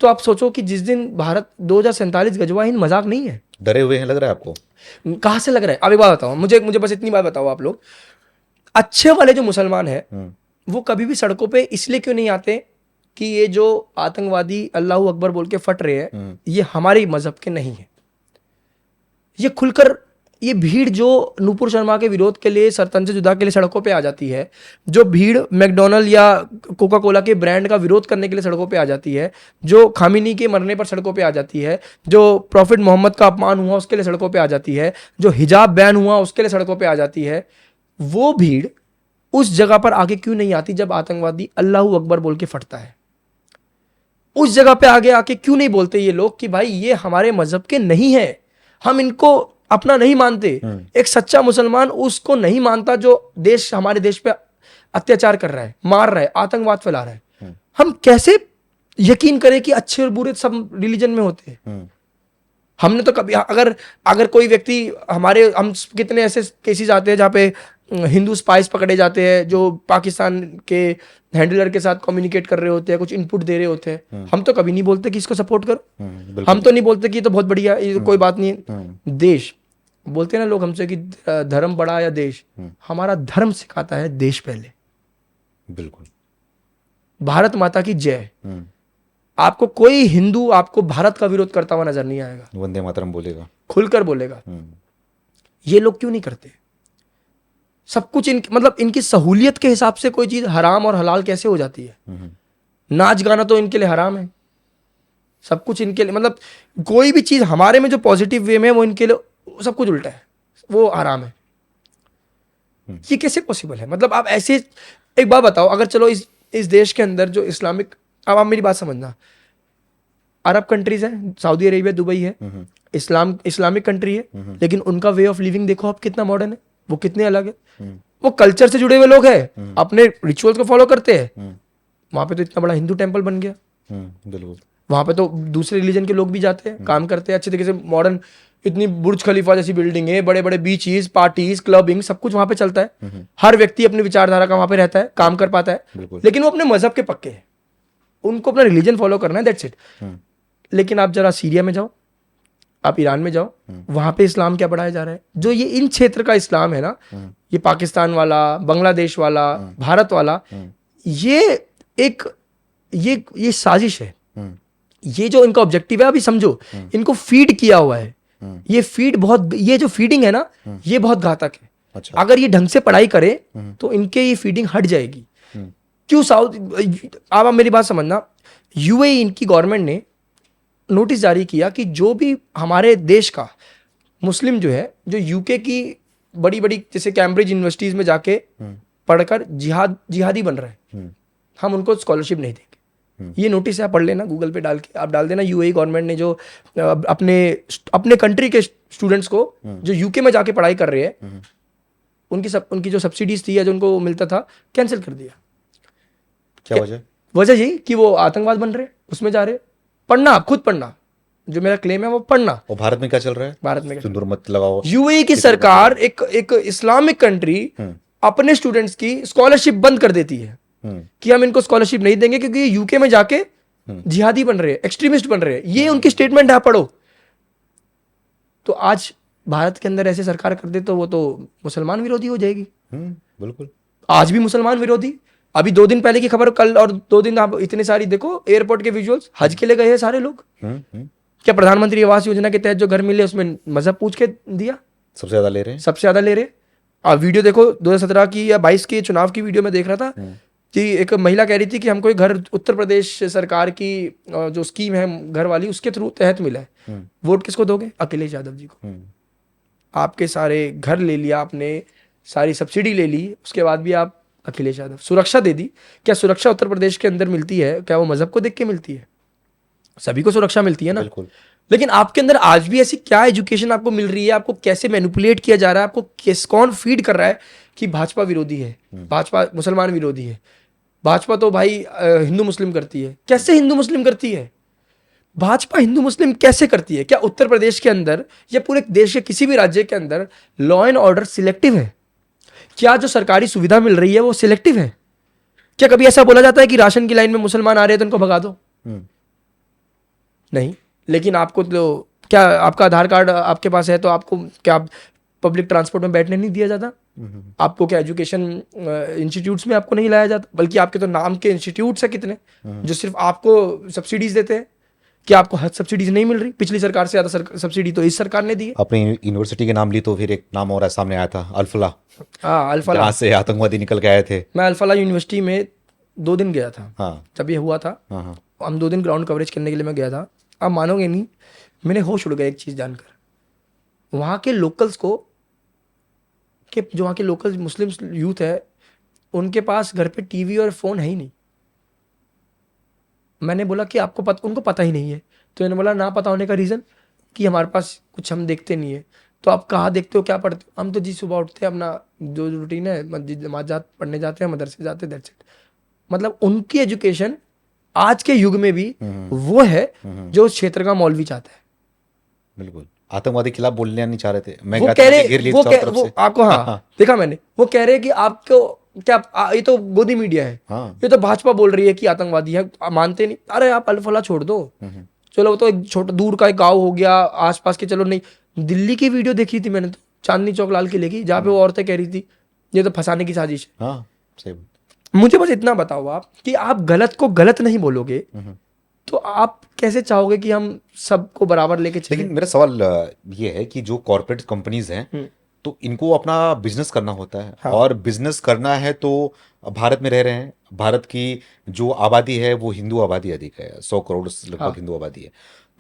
तो आप सोचो कि जिस दिन भारत 2047 गजवा हिंद मजाक नहीं है। डरे हुए हैं लग रहा है आपको? कहां से लग रहा है? अब एक बात बताओ मुझे बस इतनी बात बताओ आप लोग, अच्छे वाले जो मुसलमान है वो कभी भी सड़कों पे इसलिए क्यों नहीं आते कि ये जो आतंकवादी अल्लाह अकबर बोल के फट रहे हैं ये हमारे मजहब के नहीं है। ये खुलकर ये भीड़ जो नूपुर शर्मा के विरोध के लिए, सरतन से जुदा के लिए सड़कों पे आ जाती है, जो भीड़ मैकडोनल्ड या कोका कोला के ब्रांड का विरोध करने के लिए सड़कों पे आ जाती है, जो खामिनी के मरने पर सड़कों पे आ जाती है, जो प्रॉफिट मोहम्मद का अपमान हुआ उसके लिए सड़कों पे आ जाती है, जो हिजाब बैन हुआ उसके लिए सड़कों पे आ जाती है, वो भीड़ उस जगह पर आगे क्यों नहीं आती जब आतंकवादी अल्लाह अकबर बोल के फटता है? उस जगह पे आगे आके क्यों नहीं बोलते ये लोग कि भाई ये हमारे मजहब के नहीं है, हम इनको अपना नहीं मानते। एक सच्चा मुसलमान उसको नहीं मानता जो देश, हमारे देश पे अत्याचार कर रहा है, मार रहा है, आतंकवाद फैला रहा है। हम कैसे यकीन करें कि अच्छे और बुरे सब रिलीजन में होते हैं? हमने तो कभी, अगर कोई व्यक्ति हमारे, हम कितने ऐसे केसेस आते हैं जहाँ पे हिंदू स्पाइस पकड़े जाते हैं जो पाकिस्तान के हैंडलर के साथ कम्युनिकेट कर रहे होते हैं, कुछ इनपुट दे रहे होते हैं। हम तो कभी नहीं बोलते कि इसको सपोर्ट करो, हम तो नहीं बोलते कि ये तो बहुत बढ़िया, ये कोई बात नहीं है। देश बोलते हैं ना लोग हमसे कि धर्म बड़ा या देश, हमारा धर्म सिखाता है देश पहले। बिल्कुल। भारत माता की जय। आपको कोई हिंदू आपको भारत का विरोध करता हुआ नजर नहीं आएगा, वंदे मातरम बोलेगा, खुलकर बोलेगा। ये लोग क्यों नहीं करते? सब कुछ मतलब इनकी सहूलियत के हिसाब से कोई चीज हराम और हलाल कैसे हो जाती है? नाच गाना तो इनके लिए हराम है, सब कुछ इनके लिए, मतलब कोई भी चीज हमारे में जो पॉजिटिव वे में है वो इनके लिए सब कुछ उल्टा है, वो हराम है। ये कैसे पॉसिबल है? मतलब आप ऐसे, एक बात बताओ, अगर चलो इस देश के अंदर जो इस्लामिक, अब आप मेरी बात समझना, अरब कंट्रीज है, सऊदी अरेबिया, दुबई है, इस्लामिक कंट्री है, लेकिन उनका वे ऑफ लिविंग देखो आप कितना मॉडर्न है, वो कितने अलग है। वो कल्चर से जुड़े हुए लोग हैं, अपने रिचुअल्स को फॉलो करते हैं। वहां पे तो इतना बड़ा हिंदू टेम्पल बन गया, बिल्कुल। वहां पे तो दूसरे रिलीजन के लोग भी जाते हैं, काम करते हैं अच्छे तरीके से, मॉडर्न, इतनी बुर्ज खलीफा जैसी बिल्डिंग है, बड़े बड़े बीचेस, पार्टीज, क्लबिंग, सब कुछ वहां पे चलता है। हर व्यक्ति अपनी विचारधारा का वहां पे रहता है, काम कर पाता है, लेकिन वो अपने मजहब के पक्के हैं, उनको अपना रिलीजन फॉलो करना है, दैट्स इट। लेकिन आप जरा सीरिया में जाओ, आप ईरान में जाओ, वहां पे इस्लाम क्या बढ़ाया जा रहा है? जो ये इन क्षेत्र का इस्लाम है ना, ये पाकिस्तान वाला, बांग्लादेश वाला, भारत वाला, ये एक ये साजिश है। ये जो इनका ऑब्जेक्टिव है, अभी समझो, इनको फीड किया हुआ है। ये फीड बहुत, ये जो फीडिंग है ना, ये बहुत घातक है। अच्छा। अगर ये ढंग से पढ़ाई करे तो इनके ये फीडिंग हट जाएगी। क्यों साउथ, आप मेरी बात समझना, यूएई, इनकी गवर्नमेंट ने नोटिस जारी किया कि जो भी हमारे देश का मुस्लिम जो है, जो यूके की बड़ी बड़ी जैसे कैम्ब्रिज यूनिवर्सिटीज में जाके पढ़कर जिहादी बन रहे हैं, हम उनको स्कॉलरशिप नहीं देंगे। ये नोटिस है, आप पढ़ लेना, गूगल पे डाल के आप डाल देना, यूएई गवर्नमेंट ने जो अपने कंट्री के स्टूडेंट्स को जो यूके में जाके पढ़ाई कर रहे हैं, उनकी जो सब्सिडीज थी या जो उनको मिलता था, कैंसिल कर दिया। क्या वजह? वजह यही कि वो आतंकवाद बन रहे, उसमें जा रहे। पढ़ना, आप खुद पढ़ना, जो मेरा क्लेम है वो पढ़ना। और भारत में क्या चल रहा है? भारत में सिंदूर मत लगाओ। यूएई की सरकार, एक इस्लामिक कंट्री, अपने स्टूडेंट्स की स्कॉलरशिप बंद कर देती है कि हम इनको स्कॉलरशिप नहीं देंगे क्योंकि ये यूके में जाके जिहादी बन रहे हैं, एक्सट्रीमिस्ट बन रहे हैं। ये उनकी स्टेटमेंट है, पढ़ो। तो आज भारत के अंदर ऐसे सरकार कर दे तो वो तो मुसलमान विरोधी हो जाएगी। बिल्कुल। आज भी मुसलमान विरोधी। अभी 2 दिन पहले की खबर, कल और 2 दिन आप इतनी सारी देखो एयरपोर्ट के विजुअल्स, हज के लिए गए हैं सारे लोग। क्या प्रधानमंत्री आवास योजना के तहत जो घर मिले उसमें मजहब पूछ के दिया? सबसे ज्यादा ले रहे हैं, सबसे ज्यादा ले रहे हैं। आप वीडियो देखो, 2017 की या 22 की चुनाव की वीडियो में देख रहा था कि एक महिला कह रही थी कि हमको एक घर उत्तर प्रदेश सरकार की जो स्कीम है घर वाली, उसके थ्रू तहत मिला है। वोट किसको दोगे? अखिलेश यादव जी को। आपके सारे घर ले लिया आपने, सारी सब्सिडी ले ली, उसके बाद भी आप अखिलेश यादव, सुरक्षा दे दी। क्या सुरक्षा उत्तर प्रदेश के अंदर मिलती है? क्या वो मजहब को देख के मिलती है? सभी को सुरक्षा मिलती है ना। बिल्कुल। लेकिन आपके अंदर आज भी ऐसी क्या एजुकेशन आपको मिल रही है? आपको कैसे मैनिपुलेट किया जा रहा है? आपको कौन फीड कर रहा है कि भाजपा विरोधी है, भाजपा मुसलमान विरोधी है? भाजपा तो भाई हिंदू मुस्लिम करती है। कैसे हिंदू मुस्लिम करती है? भाजपा हिंदू मुस्लिम कैसे करती है? क्या उत्तर प्रदेश के अंदर या पूरे देश के किसी भी राज्य के अंदर लॉ एंड ऑर्डर सिलेक्टिव है? क्या जो सरकारी सुविधा मिल रही है वो सिलेक्टिव है? क्या कभी ऐसा बोला जाता है कि राशन की लाइन में मुसलमान आ रहे हैं तो उनको भगा दो? नहीं। लेकिन आपको तो क्या आपका आधार कार्ड आपके पास है तो आपको क्या पब्लिक ट्रांसपोर्ट में बैठने नहीं दिया जाता? आपको क्या एजुकेशन इंस्टीट्यूट्स में आपको नहीं लाया जाता? बल्कि आपके तो नाम के इंस्टीट्यूट्स है कितने जो सिर्फ आपको सब्सिडीज देते हैं। क्या आपको हद सब्सिडीज नहीं मिल रही? पिछली सरकार से ज्यादा सब्सिडी तो इस सरकार ने दी है। अपनी यूनिवर्सिटी के नाम ली तो फिर एक नाम और सामने आया था, अल्फला। हाँ, अल्फला। जहाँ से आतंकवादी निकल के आए थे। मैं अल्फला यूनिवर्सिटी में 2 दिन गया था। हाँ जब ये हुआ था हाँ हाँ। हम 2 दिन ग्राउंड कवरेज करने के लिए मैं गया था। आप मानोगे नहीं, मैंने होश उड़ गया एक चीज़ जानकर। वहाँ के लोकल्स को कि जो वहाँ के लोकल मुस्लिम यूथ है उनके पास घर पे टीवी और फ़ोन है ही नहीं। मैंने बोला कि आपको उनको पता ही नहीं है। तो इन्होंने बोला ना पता होने का रीज़न कि हमारे पास कुछ हम देखते नहीं है। तो आप कहाँ देखते हो, क्या पढ़ते हो? हम तो जी सुबह उठते हैं, अपना जो रूटीन है मस्जिद नमाज पढ़ने जाते हैं, मदरसे जाते हैं, दैट्स इट। मतलब उनकी एजुकेशन आज के युग में भी वो है जो उस क्षेत्र का मौलवी चाहता है। बिल्कुल। आतंकवादी खिलाफ बोलने नहीं चाह रहे थे। मैं वो कहता कह हूँ रहे कि घेर लिए वो चारों तरफ वो से। आपको हाँ देखा मैंने, वो कह रहे हैं कि आपको क्या ये तो गोदी मीडिया है, हाँ। ये तो भाजपा बोल रही है कि आतंकवादी है, आप मानते नहीं। अरे आप अल्फला छोड़ दो, चलो वो तो एक छोटा दूर का एक गाँव हो गया आसपास के, चलो नहीं। दिल्ली की वीडियो देखी थी मैंने तो, चांदनी चौक लाल किले की, जहाँ पे वो औरतें कह रही थी ये तो फंसाने की साजिश है। हाँ सही बात। मुझे बस इतना बताओ आप कि आप गलत को गलत नहीं बोलोगे तो आप कैसे चाहोगे कि हम सबको बराबर लेके चलें? लेकिन मेरा सवाल ये है कि जो कॉर्पोरेट कंपनीज हैं तो इनको अपना बिजनेस करना होता है। हाँ। और बिजनेस करना है तो भारत में रह रहे हैं। भारत की जो आबादी है वो हिंदू आबादी अधिक है, 100 करोड़ लगभग हाँ। हिंदू आबादी है।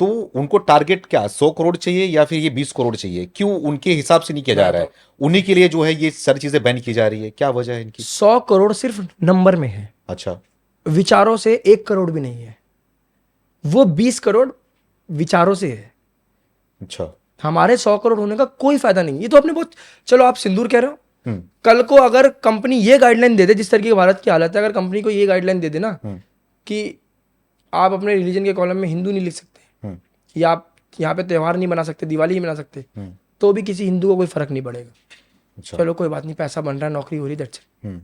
तो उनको टारगेट क्या 100 करोड़ चाहिए या फिर ये 20 करोड़ चाहिए? क्यों उनके हिसाब से नहीं किया जा रहा है? उन्हीं के लिए जो है ये सारी चीजें बैन की जा रही है, क्या वजह है इनकी? 100 करोड़ सिर्फ नंबर में है। अच्छा। विचारों से 1 करोड़ भी नहीं है। वो 20 करोड़ विचारों से है। अच्छा। हमारे 100 करोड़ होने का कोई फायदा नहीं। ये तो अपने बहुत, चलो आप सिंदूर कह रहे हो, कल को अगर कंपनी ये गाइडलाइन दे दे, जिस तरीके की भारत की हालत है, अगर कंपनी को ये गाइडलाइन दे दे ना कि आप अपने रिलीजन के कॉलम में हिंदू नहीं लिख सकते या आप यहाँ पे त्यौहार नहीं मना सकते, दिवाली नहीं मना सकते, तो भी किसी हिंदू को कोई फर्क नहीं पड़ेगा। अच्छा। चलो कोई बात नहीं, पैसा बन रहा है, नौकरी हो रही है, दैट्स इट।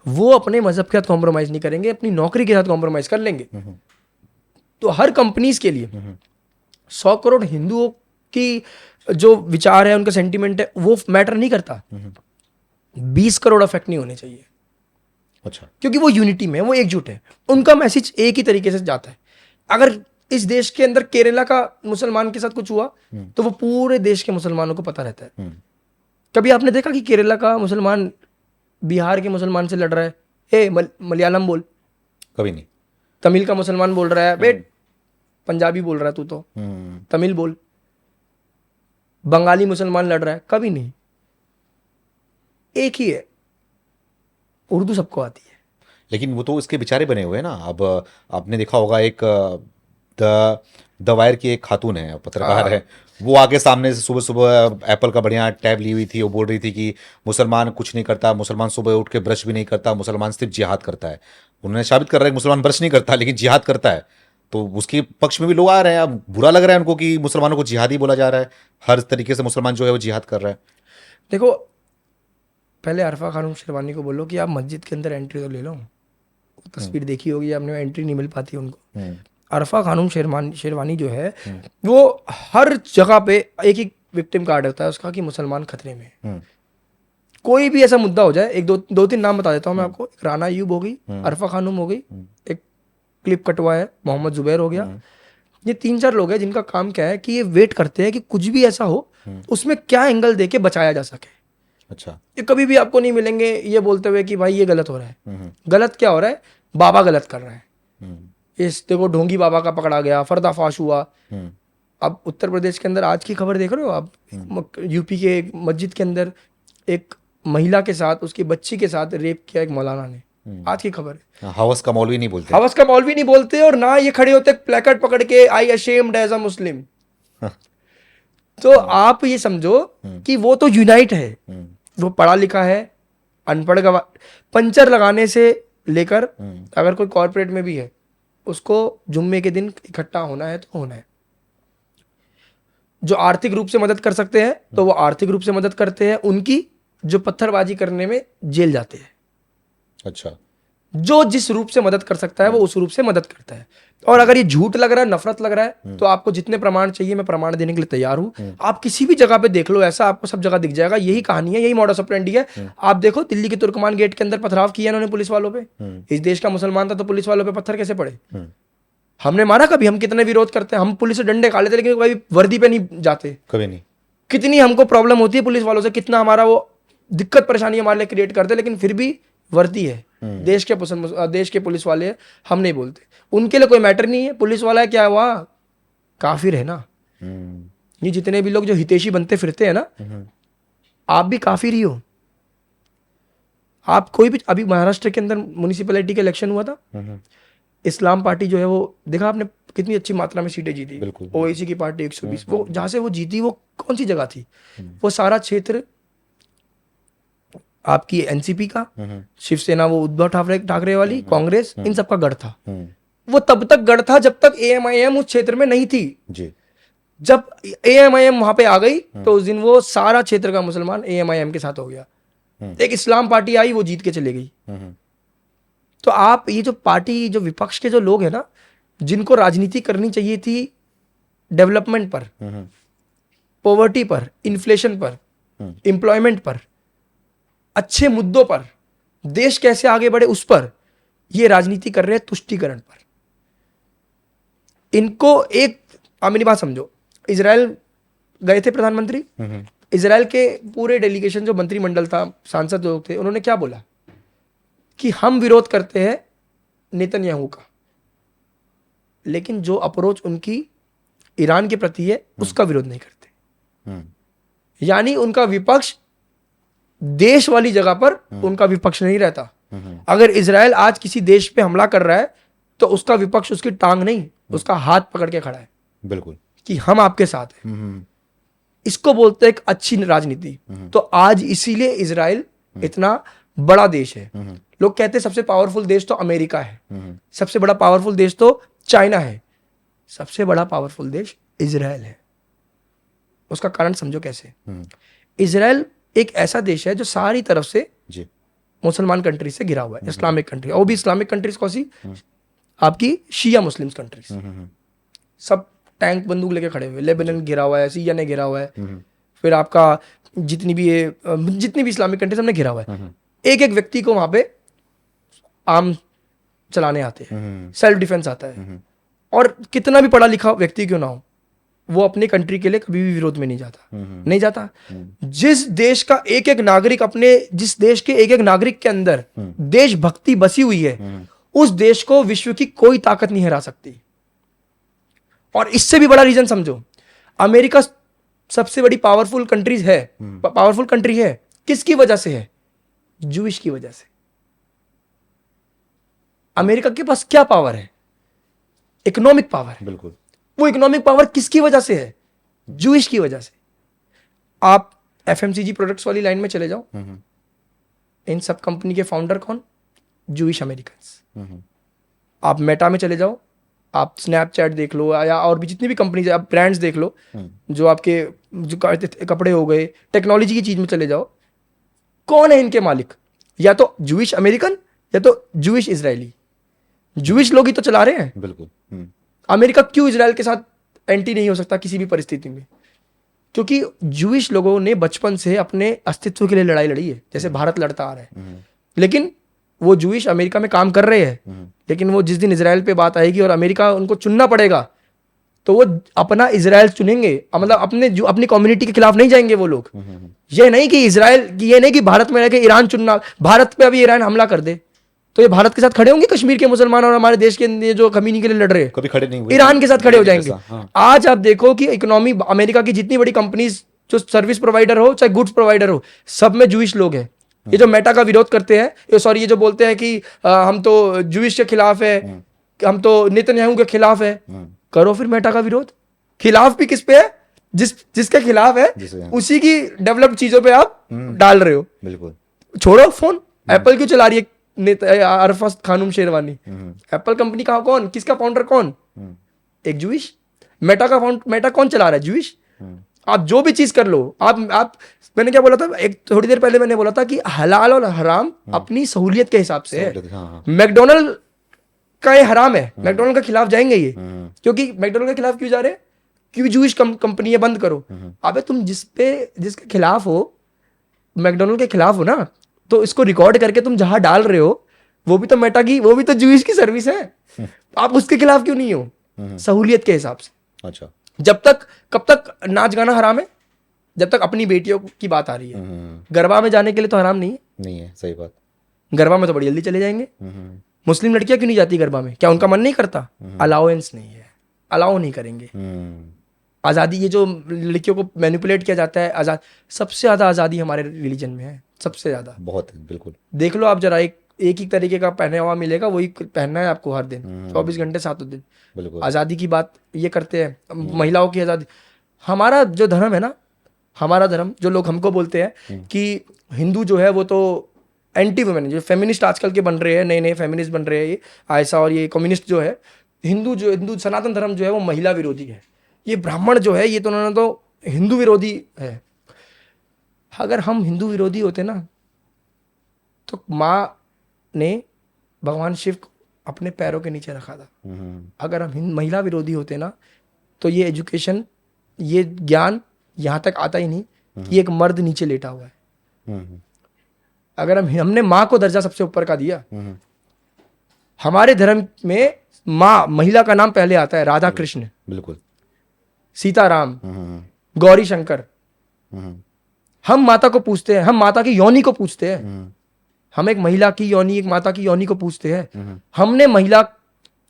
वो अपने मजहब के साथ कॉम्प्रोमाइज नहीं करेंगे, अपनी नौकरी के साथ कॉम्प्रोमाइज कर लेंगे। तो हर कंपनीज के लिए 100 करोड़ हिंदुओं की जो विचार है, उनका सेंटिमेंट है, वो मैटर नहीं करता। 20 करोड़ अफेक्ट नहीं होने चाहिए। अच्छा। क्योंकि वो यूनिटी में है, वो एकजुट है, उनका मैसेज एक ही तरीके से जाता है। अगर इस देश के अंदर केरला का मुसलमान के साथ कुछ हुआ तो वो पूरे देश के मुसलमानों को पता रहता है। कभी आपने देखा कि केरला का मुसलमान बिहार के मुसलमान से लड़ रहा है, ए मलयालम बोल? कभी नहीं। तमिल का मुसलमान बोल रहा है, बेट पंजाबी बोल रहा है तू तो तमिल बोल। बंगाली मुसलमान लड़ रहा है, कभी नहीं। एक ही है, उर्दू सबको आती है। लेकिन वो तो इसके बेचारे बने हुए हैं ना। अब आपने देखा होगा एक द वायर की एक खातून है, पत्रकार है, वो आगे सामने से सुबह सुबह एप्पल का बढ़िया टैब ली हुई थी। वो बोल रही थी कि मुसलमान कुछ नहीं करता, मुसलमान सुबह उठ के ब्रश भी नहीं करता, मुसलमान सिर्फ जिहाद करता है। उन्होंने साबित कर रहा है कि मुसलमान ब्रश नहीं करता लेकिन जिहाद करता है। तो उसके पक्ष में भी लोग आ रहे हैं। अब बुरा लग रहा है उनको कि मुसलमानों को जिहादी बोला जा रहा है। हर तरीके से मुसलमान जो है वो जिहाद कर रहा है। देखो, पहले अरफा खानम शेरवानी को बोलो कि आप मस्जिद के अंदर एंट्री तो ले लो। तस्वीर देखी होगी आपने, एंट्री नहीं मिल पाती उनको। अरफा खानम शेरवानी जो है वो हर जगह पे एक ही विक्टिम कार्ड होता है उसका कि मुसलमान खतरे में है। कोई भी ऐसा मुद्दा हो जाए, एक दो तीन नाम बता देता हूँ मैं आपको। एक राना अयूब हो गई, अरफा खानम हो गई, एक क्लिप कटवा है मोहम्मद जुबैर हो गया। ये 3-4 लोग हैं जिनका काम क्या है कि ये वेट करते हैं कि कुछ भी ऐसा हो उसमें क्या एंगल दे के बचाया जा सके। अच्छा। ये कभी भी आपको नहीं मिलेंगे ये बोलते हुए कि भाई ये गलत हो रहा है। गलत क्या हो रहा है? बाबा गलत कर रहा है। इस देखो ढोंगी बाबा का पकड़ा गया, पर्दाफाश हुआ। अब उत्तर प्रदेश के अंदर आज की खबर देख रहे हो आप, यूपी के एक मस्जिद के अंदर एक महिला के साथ, उसकी बच्ची के साथ रेप किया एक मौलाना ने। आज की खबर है। हवस का मौलवी नहीं बोलते। हवस का मौलवी नहीं बोलते, और ना ये खड़े होते प्लेकार्ड पकड़ के आई अशेम्ड एज अ मुस्लिम। तो आप ये समझो कि वो तो यूनाइट है, वो पढ़ा लिखा है, अनपढ़ का पंचर लगाने से लेकर अगर कोई कॉर्पोरेट में भी है, उसको जुम्मे के दिन इकट्ठा होना है तो होना है। जो आर्थिक रूप से मदद कर सकते हैं तो वो आर्थिक रूप से मदद करते हैं, उनकी जो पत्थरबाजी करने में जेल जाते हैं। अच्छा, जो जिस रूप से मदद कर सकता है वो उस रूप से मदद करता है। और अगर ये झूठ लग रहा है, नफरत लग रहा है, तो आपको जितने प्रमाण चाहिए मैं प्रमाण देने के लिए तैयार हूं। आप किसी भी जगह पे देख लो, ऐसा आपको सब जगह दिख जाएगा। यही कहानी है, यही मॉडस ऑपरेंडी है। आप देखो दिल्ली के तुर्कमान गेट के अंदर पथराव किया इन्होंने पुलिस वालों पे। इस देश का मुसलमान था तो पुलिस वालों पे पत्थर कैसे पड़े? हमने मारा कभी? हम कितने विरोध करते हैं, हम पुलिस से डंडे खा लेते, लेकिन कभी वर्दी पे नहीं जाते, कभी नहीं। कितनी हमको प्रॉब्लम होती है पुलिस वालों से, कितना हमारा वो दिक्कत परेशानी हमारे लिए क्रिएट करते, लेकिन फिर भी वर्दी है, देश के पुलिस वाले हैं, हम नहीं बोलते। उनके लिए कोई मैटर नहीं है, पुलिस वाला है क्या हुआ, काफिर है ना। ये जितने भी लोग जो हितैषी बनते फिरते हैं ना, आप भी काफिर ही हो। आप कोई भी, अभी महाराष्ट्र के अंदर म्युनिसिपैलिटी का इलेक्शन हुआ था, इस्लाम पार्टी जो है वो, देखा आपने कितनी अच्छी मात्रा में सीटें जीती। ओवैसी की पार्टी 120, वो जहां से वो जीती वो कौन सी जगह थी? वो सारा क्षेत्र आपकी एनसीपी का, शिवसेना वो उद्धव ठाकरे वाली, कांग्रेस, इन सब का गढ़ था। वो तब तक गढ़ था जब तक एएमआईएम उस क्षेत्र में नहीं थी जी। जब एएमआईएम वहां पे आ गई तो उस दिन वो सारा क्षेत्र का मुसलमान एएमआईएम के साथ हो गया। एक इस्लाम पार्टी आई, वो जीत के चली गई। तो आप ये जो पार्टी, जो विपक्ष के जो लोग हैं ना, जिनको राजनीति करनी चाहिए थी डेवलपमेंट पर, पॉवर्टी पर, इन्फ्लेशन पर, एम्प्लॉयमेंट पर, अच्छे मुद्दों पर, देश कैसे आगे बढ़े उस पर, ये राजनीति कर रहे हैं तुष्टीकरण पर। इनको एक मेरी बात समझो, इजराइल गए थे प्रधानमंत्री, इजराइल के पूरे डेलीगेशन जो मंत्रिमंडल था, सांसद लोग थे, उन्होंने क्या बोला कि हम विरोध करते हैं नेतन्याहू का, लेकिन जो अप्रोच उनकी ईरान के प्रति है उसका विरोध नहीं करते। यानी उनका विपक्ष देश वाली जगह पर उनका विपक्ष नहीं रहता। अगर इजराइल आज किसी देश पे हमला कर रहा है तो उसका विपक्ष उसकी टांग नहीं, उसका हाथ पकड़ के खड़ा है, बिल्कुल, कि हम आपके साथ हैं। इसको बोलते हैं एक अच्छी राजनीति। तो आज इसीलिए इजराइल इतना बड़ा देश है। लोग कहते हैं सबसे पावरफुल देश तो अमेरिका है, सबसे बड़ा पावरफुल देश तो चाइना है, सबसे बड़ा पावरफुल देश इजराइल है। उसका कारण समझो कैसे। इजराइल एक ऐसा देश है जो सारी तरफ से मुसलमान कंट्री से घिरा हुआ है, इस्लामिक कंट्री, और भी इस्लामिक कंट्रीज कौन सी, आपकी शिया मुस्लिम कंट्रीज, सब टैंक बंदूक लेके खड़े हुए। लेबनान घिरा हुआ है, सीरिया ने घिरा हुआ है, फिर आपका जितनी भी इस्लामिक कंट्रीज हमने घिरा हुआ है। एक एक व्यक्ति को वहां पे आर्म चलाने आते हैं, सेल्फ डिफेंस आता है। और कितना भी पढ़ा लिखा व्यक्ति क्यों ना हो, वो अपनी कंट्री के लिए कभी भी विरोध में नहीं जाता। जिस देश का एक एक नागरिक जिस देश के एक एक नागरिक के अंदर देशभक्ति बसी हुई है, उस देश को विश्व की कोई ताकत नहीं हरा सकती। और इससे भी बड़ा रीजन समझो, अमेरिका सबसे बड़ी पावरफुल कंट्री है, किसकी वजह से है? जूइश की वजह से। अमेरिका के पास क्या पावर है? Economic power. बिल्कुल। वो इकोनॉमिक पावर किसकी वजह से है? जूइश की वजह से। आप एफएमसीजी प्रोडक्ट्स वाली लाइन में चले जाओ, इन सब कंपनी के फाउंडर कौन? Jewish Americans. आप मेटा में चले जाओ, आप स्नैपचैट देख लो, या और भी जितनी भी कंपनीज, आप ब्रांड्स देख लो, जो आपके जो कपड़े हो गए, टेक्नोलॉजी की चीज में चले जाओ, कौन है इनके मालिक? या तो जूइश अमेरिकन या तो जूइश इजरायली। जूइश लोग ही तो चला रहे हैं। बिल्कुल। अमेरिका क्यों इजराइल के साथ एंटी नहीं हो सकता किसी भी परिस्थिति में? क्योंकि जूइश लोगों ने बचपन से अपने अस्तित्व के लिए लड़ाई लड़ी है, जैसे भारत लड़ता आ रहा है। लेकिन वो जूइश अमेरिका में काम कर रहे हैं, लेकिन वो जिस दिन इजराइल पे बात आएगी और अमेरिका उनको चुनना पड़ेगा, तो वो अपना इजराइल चुनेंगे, मतलब अपनी कम्युनिटी के खिलाफ नहीं जाएंगे वो लोग। ये नहीं कि भारत में रह के ईरान चुनना, भारत पे अभी ईरान हमला कर दे तो ये भारत के साथ खड़े होंगे? कश्मीर के मुसलमान और हमारे देश के जो कम्युनिटी के लिए लड़ रहे हैं, कभी खड़े नहीं हुए, ईरान के साथ खड़े हो जाएंगे। आज आप देखो कि इकोनॉमी, अमेरिका की जितनी बड़ी कंपनीज, जो सर्विस प्रोवाइडर हो चाहे गुड्स प्रोवाइडर हो, सब में जूइश लोग हैं। ये जो मेटा का विरोध करते हैं, ये सॉरी ये जो बोलते हैं कि हम तो जूइश के खिलाफ है, हम तो नेतन्याहू के खिलाफ है, करो फिर मेटा का विरोध। खिलाफ भी किस पे है? जिसके खिलाफ है उसी की डेवलप्ड चीजों पे आप डाल रहे हो। बिल्कुल। छोड़ो फोन, एप्पल क्यों चला रही है अरफत खानुम शेरवानी? एप्पल कंपनी का कौन, किसका फाउंडर कौन? एक जूइश। मेटा कौन चला रहा है? जूइश। आप जो भी चीज कर लो, आप मैंने क्या बोला था एक थोड़ी देर पहले, मैंने बोला था कि हलाल और हराम अपनी सहूलियत के हिसाब से है। मैकडोनल्ड का ये हराम है, मैकडोनल्ड के खिलाफ जाएंगे ये, क्योंकि मैकडोनल्ड के खिलाफ क्यों जा रहे हैं? क्योंकि जूइश कंपनी है, बंद करो। अबे तुम जिसके खिलाफ हो, मैकडोनल्ड के खिलाफ हो ना, तो इसको रिकॉर्ड करके तुम जहां डाल रहे हो वो भी तो मेटा की, वो भी तो जूइश की सर्विस है। आप उसके खिलाफ क्यों नहीं हो? सहूलियत के हिसाब से। अच्छा। कब तक नाच गाना हराम है? जब तक अपनी बेटियों की बात आ रही है। गरबा में जाने के लिए तो हराम नहीं है। नहीं है, सही बात। गरबा में तो बड़ी जल्दी चले जाएंगे। मुस्लिम लड़कियां क्यों नहीं जाती गरबा में? क्या उनका मन नहीं करता? अलाउंस नहीं है, अलाउ नहीं करेंगे। आज़ादी, ये जो लड़कियों को मैनिपुलेट किया जाता है, आज़ाद, सबसे ज़्यादा आज़ादी हमारे रिलीजन में है, सबसे ज़्यादा। बहुत, बिल्कुल। देख लो आप जरा, एक ही तरीके का पहनावा मिलेगा, वही पहनना है आपको हर दिन, 24 घंटे 7 दिन। बिल्कुल। आज़ादी की बात ये करते हैं, महिलाओं की आज़ादी। हमारा जो धर्म है ना, हमारा धर्म, जो लोग हमको बोलते हैं कि हिंदू जो है वो तो एंटी वुमेन, जो फेमिनिस्ट आजकल के बन रहे हैं, नए नए फेमिनिस्ट बन रहे हैं, ये ऐसा, और ये कम्युनिस्ट जो है, हिंदू सनातन धर्म जो है वो महिला विरोधी है। ये ब्राह्मण जो है, ये तो उन्होंने तो हिंदू विरोधी है। अगर हम हिंदू विरोधी होते ना, तो माँ ने भगवान शिव को अपने पैरों के नीचे रखा था। अगर हम महिला विरोधी होते ना, तो ये एजुकेशन, ये ज्ञान यहाँ तक आता ही नहीं कि एक मर्द नीचे लेटा हुआ है। अगर हमने माँ को दर्जा सबसे ऊपर का दिया, हमारे धर्म में माँ, महिला का नाम पहले आता है। राधा कृष्ण, बिल्कुल, सीताराम, गौरी शंकर। हम माता को पूछते हैं, हम माता की योनि को पूछते हैं। हम एक महिला की योनि, एक माता की योनि को पूछते हैं। हमने महिला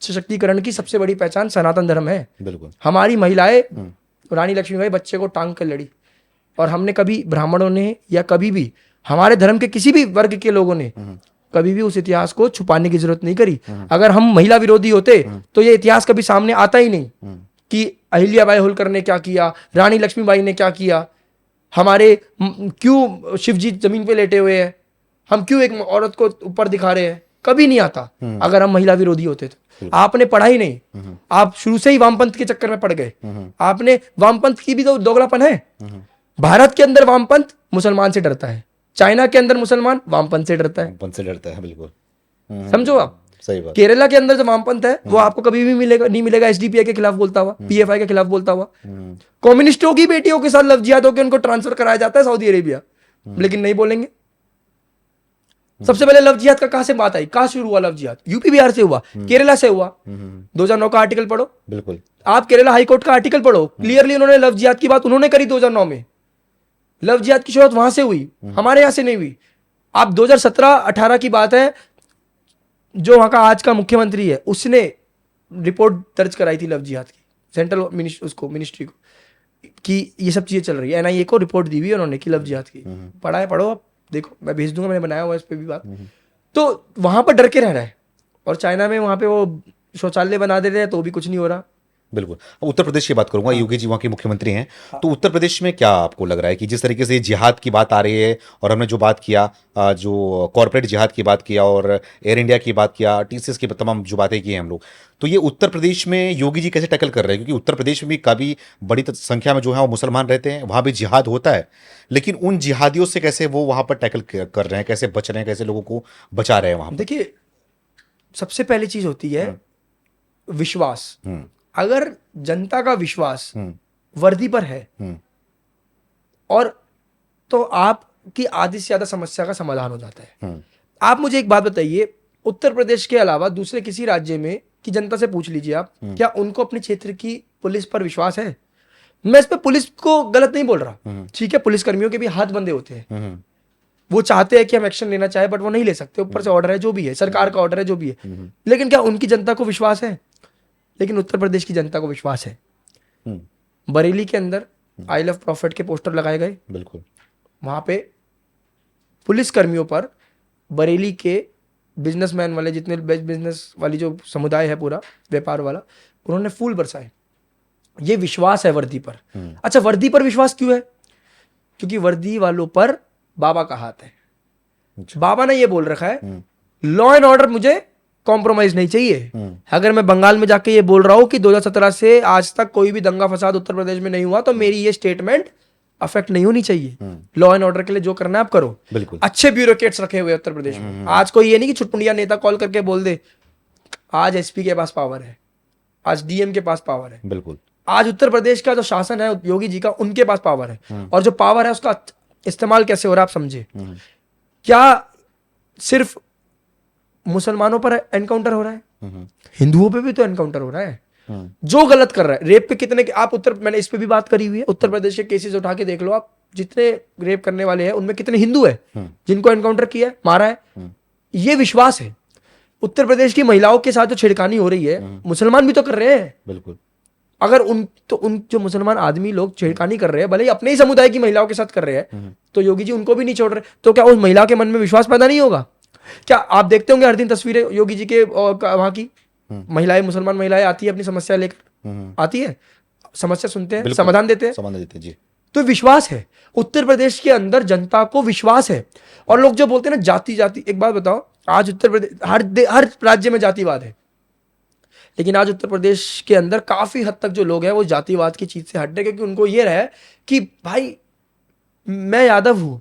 सशक्तिकरण की सबसे बड़ी पहचान सनातन धर्म है। बिल्कुल। हमारी महिलाएं, रानी लक्ष्मीबाई बच्चे को टांग कर लड़ी, और हमने कभी, ब्राह्मणों ने या कभी भी हमारे धर्म के किसी भी वर्ग के लोगों ने कभी भी उस इतिहास को छुपाने की जरूरत नहीं करी। अगर हम महिला विरोधी होते तो ये इतिहास कभी सामने आता ही नहीं कि अहिल्याबाई होलकर ने क्या किया, रानी लक्ष्मीबाई ने क्या किया, हमारे क्यों शिवजी जमीन पे लेटे हुए हैं, हम क्यों एक औरत को ऊपर दिखा रहे हैं, कभी नहीं आता अगर हम महिला विरोधी होते तो। आपने पढ़ा ही नहीं, आप शुरू से ही वामपंथ के चक्कर में पड़ गए। आपने, वामपंथ की भी तो दोगलापन है। भारत के अंदर वामपंथ मुसलमान से डरता है, चाइना के अंदर मुसलमान वामपंथ से डरता है। वामपंथ से डरता है, बिल्कुल। समझो आप, सही बात। केरला के अंदर जो वामपंथ है वो आपको कभी भी नहीं मिलेगा एसडीपीआई के खिलाफ बोलता हुआ, पीएफआई के खिलाफ बोलता हुआ। कम्युनिस्टों की बेटियों के साथ लव जिहाद होकर उनको ट्रांसफर कराया जाता है सऊदी अरेबिया, लेकिन नहीं बोलेंगे। सबसे पहले लव जिहाद का कहां से बात आई, कहां शुरू हुआ लव जिहाद? यूपी बिहार से हुआ, केरला से हुआ। 2009 का आर्टिकल पढ़ो, बिल्कुल। आप केरला हाईकोर्ट का आर्टिकल पढ़ो, क्लियरली उन्होंने लव जिहाद की बात उन्होंने करी 2009 में। लव जिहाद की शुरुआत वहां से हुई, हमारे यहां से नहीं हुई। आप 2017-18 की बात है, जो वहां का आज का मुख्यमंत्री है, उसने रिपोर्ट दर्ज कराई थी लव जिहाद की, सेंट्रल मिनिस्ट्री को, कि ये सब चीजें चल रही है। एनआईए को रिपोर्ट दी हुई उन्होंने कि लव जिहाद की। पढ़ा है, पढ़ो आप, देखो, मैं भेज दूंगा, मैंने बनाया हुआ इस पे भी बात। तो वहां पर डर के रह रहा है, और चाइना में वहां पे वो शौचालय बना दे रहे हैं तो भी कुछ नहीं हो रहा। बिल्कुल। अब उत्तर प्रदेश की बात करूंगा, योगी जी वहाँ के मुख्यमंत्री हैं, तो उत्तर प्रदेश में क्या आपको लग रहा है कि जिस तरीके से जिहाद की बात आ रही है, और हमने जो बात किया, जो कॉर्पोरेट जिहाद की बात किया, और एयर इंडिया की बात किया, टीसीएस की तमाम जो बातें की हैं हम लोग, तो ये उत्तर प्रदेश में योगी जी कैसे टैकल कर रहे हैं? क्योंकि उत्तर प्रदेश में भी काफ़ी बड़ी संख्या में जो है वो मुसलमान रहते हैं, वहाँ भी जिहाद होता है, लेकिन उन जिहादियों से कैसे वो वहाँ पर टैकल कर रहे हैं, कैसे बच रहे हैं, कैसे लोगों को बचा रहे हैं वहाँ पर? देखिए, सबसे पहली चीज होती है विश्वास। अगर जनता का विश्वास वर्दी पर है, और तो आपकी आधी से ज्यादा समस्या का समाधान हो जाता है। आप मुझे एक बात बताइए, उत्तर प्रदेश के अलावा दूसरे किसी राज्य में की जनता से पूछ लीजिए आप, क्या उनको अपने क्षेत्र की पुलिस पर विश्वास है? मैं इस पे पुलिस को गलत नहीं बोल रहा, ठीक है, पुलिस कर्मियों के भी हाथ बंधे होते हैं, वो चाहते हैं कि हम एक्शन लेना चाहे, बट वो नहीं ले सकते, ऊपर से ऑर्डर है, जो भी है, सरकार का ऑर्डर है, जो भी है। लेकिन क्या उनकी जनता को विश्वास है? लेकिन उत्तर प्रदेश की जनता को विश्वास है। बरेली के अंदर आई लव प्रॉफिट के पोस्टर लगाए गए, बिल्कुल। वहां पे पुलिस कर्मियों पर बरेली के बिजनेसमैन वाले, जितने बिजनेस वाली जो समुदाय है पूरा व्यापार वाला, उन्होंने फूल बरसाए। ये विश्वास है वर्दी पर। अच्छा, वर्दी पर विश्वास क्यों है? क्योंकि वर्दी वालों पर बाबा का हाथ है। बाबा ने ये बोल रखा है लॉ एंड ऑर्डर मुझे कॉम्प्रोमाइज नहीं चाहिए। अगर मैं बंगाल में जाके ये बोल रहा हूं कि 2017 से आज तक कोई भी दंगा फसाद उत्तर प्रदेश में नहीं हुआ, तो मेरी ये स्टेटमेंट अफेक्ट नहीं होनी चाहिए। लॉ एंड ऑर्डर के लिए जो करना है आप करो। बिल्कुल। अच्छे ब्यूरोक्रेट्स रखे हुए उत्तर प्रदेश में। आज कोई ये नहीं कि छुटपुंडिया नेता कॉल करके बोल दे। आज एसपी के पास पावर है, आज डीएम के पास पावर है। बिल्कुल। आज उत्तर प्रदेश का जो शासन है योगी जी का, उनके पास पावर है। और जो पावर है उसका इस्तेमाल कैसे हो रहा है आप समझे। क्या सिर्फ मुसलमानों पर एनकाउंटर हो रहा है? हिंदुओं पे भी तो एनकाउंटर हो रहा है। जो गलत कर रहा है, रेप पे कितने आप मैंने इस पे भी बात करी हुई है। उत्तर प्रदेश के केसेस उठा के देख लो आप, जितने रेप करने वाले हैं उनमें कितने हिंदू है जिनको एनकाउंटर किया है, मारा है। ये विश्वास है। उत्तर प्रदेश की महिलाओं के साथ जो छेड़खानी हो रही है, मुसलमान भी तो कर रहे हैं। बिल्कुल। अगर उन जो मुसलमान आदमी लोग छेड़खानी कर रहे हैं, भले ही अपने ही समुदाय की महिलाओं के साथ कर रहे हैं, तो योगी जी उनको भी नहीं छोड़ रहे। तो क्या उस महिला के मन में विश्वास पैदा नहीं होगा? क्या आप देखते होंगे हर दिन तस्वीरें योगी जी के वहां की महिलाएं, मुसलमान महिलाएं आती है अपनी समस्या लेकर, आती है, समस्या सुनते हैं, समाधान देते हैं जी। तो विश्वास है। उत्तर प्रदेश के अंदर जनता को विश्वास है। और लोग जो बोलते हैं ना जाति जाति, एक बात बताओ, आज उत्तर प्रदेश हर राज्य में जातिवाद है, लेकिन आज उत्तर प्रदेश के अंदर काफी हद तक जो लोग हैं वो जातिवाद की चीज से हट रहे, क्योंकि उनको ये रहा है कि भाई मैं यादव हूं,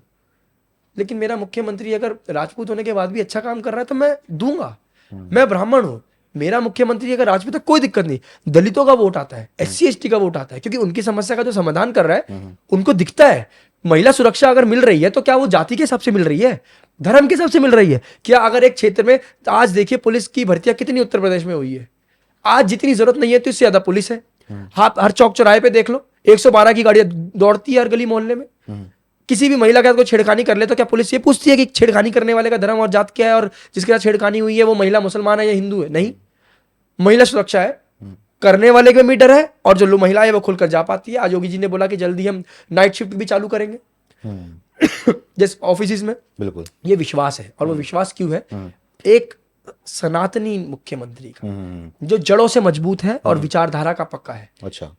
लेकिन मेरा मुख्यमंत्री अगर राजपूत होने के बाद भी अच्छा काम कर रहा है तो मैं दूंगा। मैं ब्राह्मण हूं, मेरा मुख्यमंत्री अगर राजपूत है कोई दिक्कत नहीं। दलितों का वोट आता है, SC ST का वोट आता है, क्योंकि उनकी समस्या का जो समाधान कर रहा है उनको दिखता है। महिला सुरक्षा अगर मिल रही है तो क्या वो जाति के हिसाब से मिल रही है, धर्म के हिसाब से मिल रही है? क्या अगर एक क्षेत्र में, आज देखिए पुलिस की भर्तियां कितनी उत्तर प्रदेश में हुई है, आज जितनी जरूरत नहीं है तो इससे ज्यादा पुलिस है। हर चौक चौराहे पे देख लो, 112 की गाड़ियां दौड़ती है हर गली मोहल्ले में। किसी भी महिला के साथ कोई छेड़खानी कर ले तो क्या पुलिस ये पूछती है कि छेड़खानी करने वाले का धर्म और जात क्या है, और जिसके साथ छेड़खानी हुई है वो महिला मुसलमान है या हिंदू है? नहीं, महिला सुरक्षा है, करने वाले का मीटर है, और जो महिला है वो खुलकर जा पाती है। आज योगी जी ने बोला कि जल्दी हम नाइट शिफ्ट भी चालू करेंगे जैसे ऑफिस में। बिल्कुल। ये विश्वास है। और वो विश्वास क्यों है? एक सनातनी मुख्यमंत्री का जो जड़ों से मजबूत है और विचारधारा का पक्का है। अच्छा।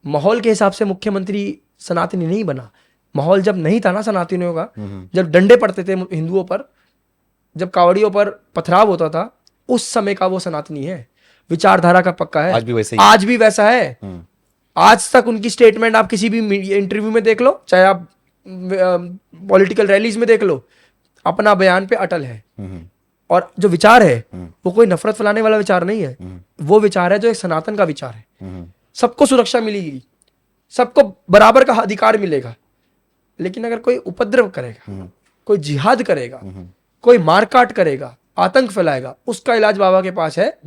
माहौल के हिसाब से मुख्यमंत्री सनातनी नहीं बना। माहौल जब नहीं था ना सनातनियों का, जब डंडे पड़ते थे हिंदुओं पर, जब कावड़ियों पर पथराव होता था, उस समय का वो सनातनी है, विचारधारा का पक्का है। आज भी वैसे ही, आज भी वैसा है। आज तक उनकी स्टेटमेंट आप किसी भी इंटरव्यू में देख लो, चाहे आप पॉलिटिकल रैलीज में देख लो, अपना बयान पे अटल है। और जो विचार है वो कोई नफरत फैलाने वाला विचार नहीं है, वो विचार है जो एक सनातन का विचार है। सबको सुरक्षा मिलेगी, सबको बराबर का अधिकार मिलेगा, लेकिन अगर कोई उपद्रव करेगा, कोई जिहाद करेगा, कोई मारकाट करेगा, आतंक फैलाएगा, उसका इलाज बाबा के पास है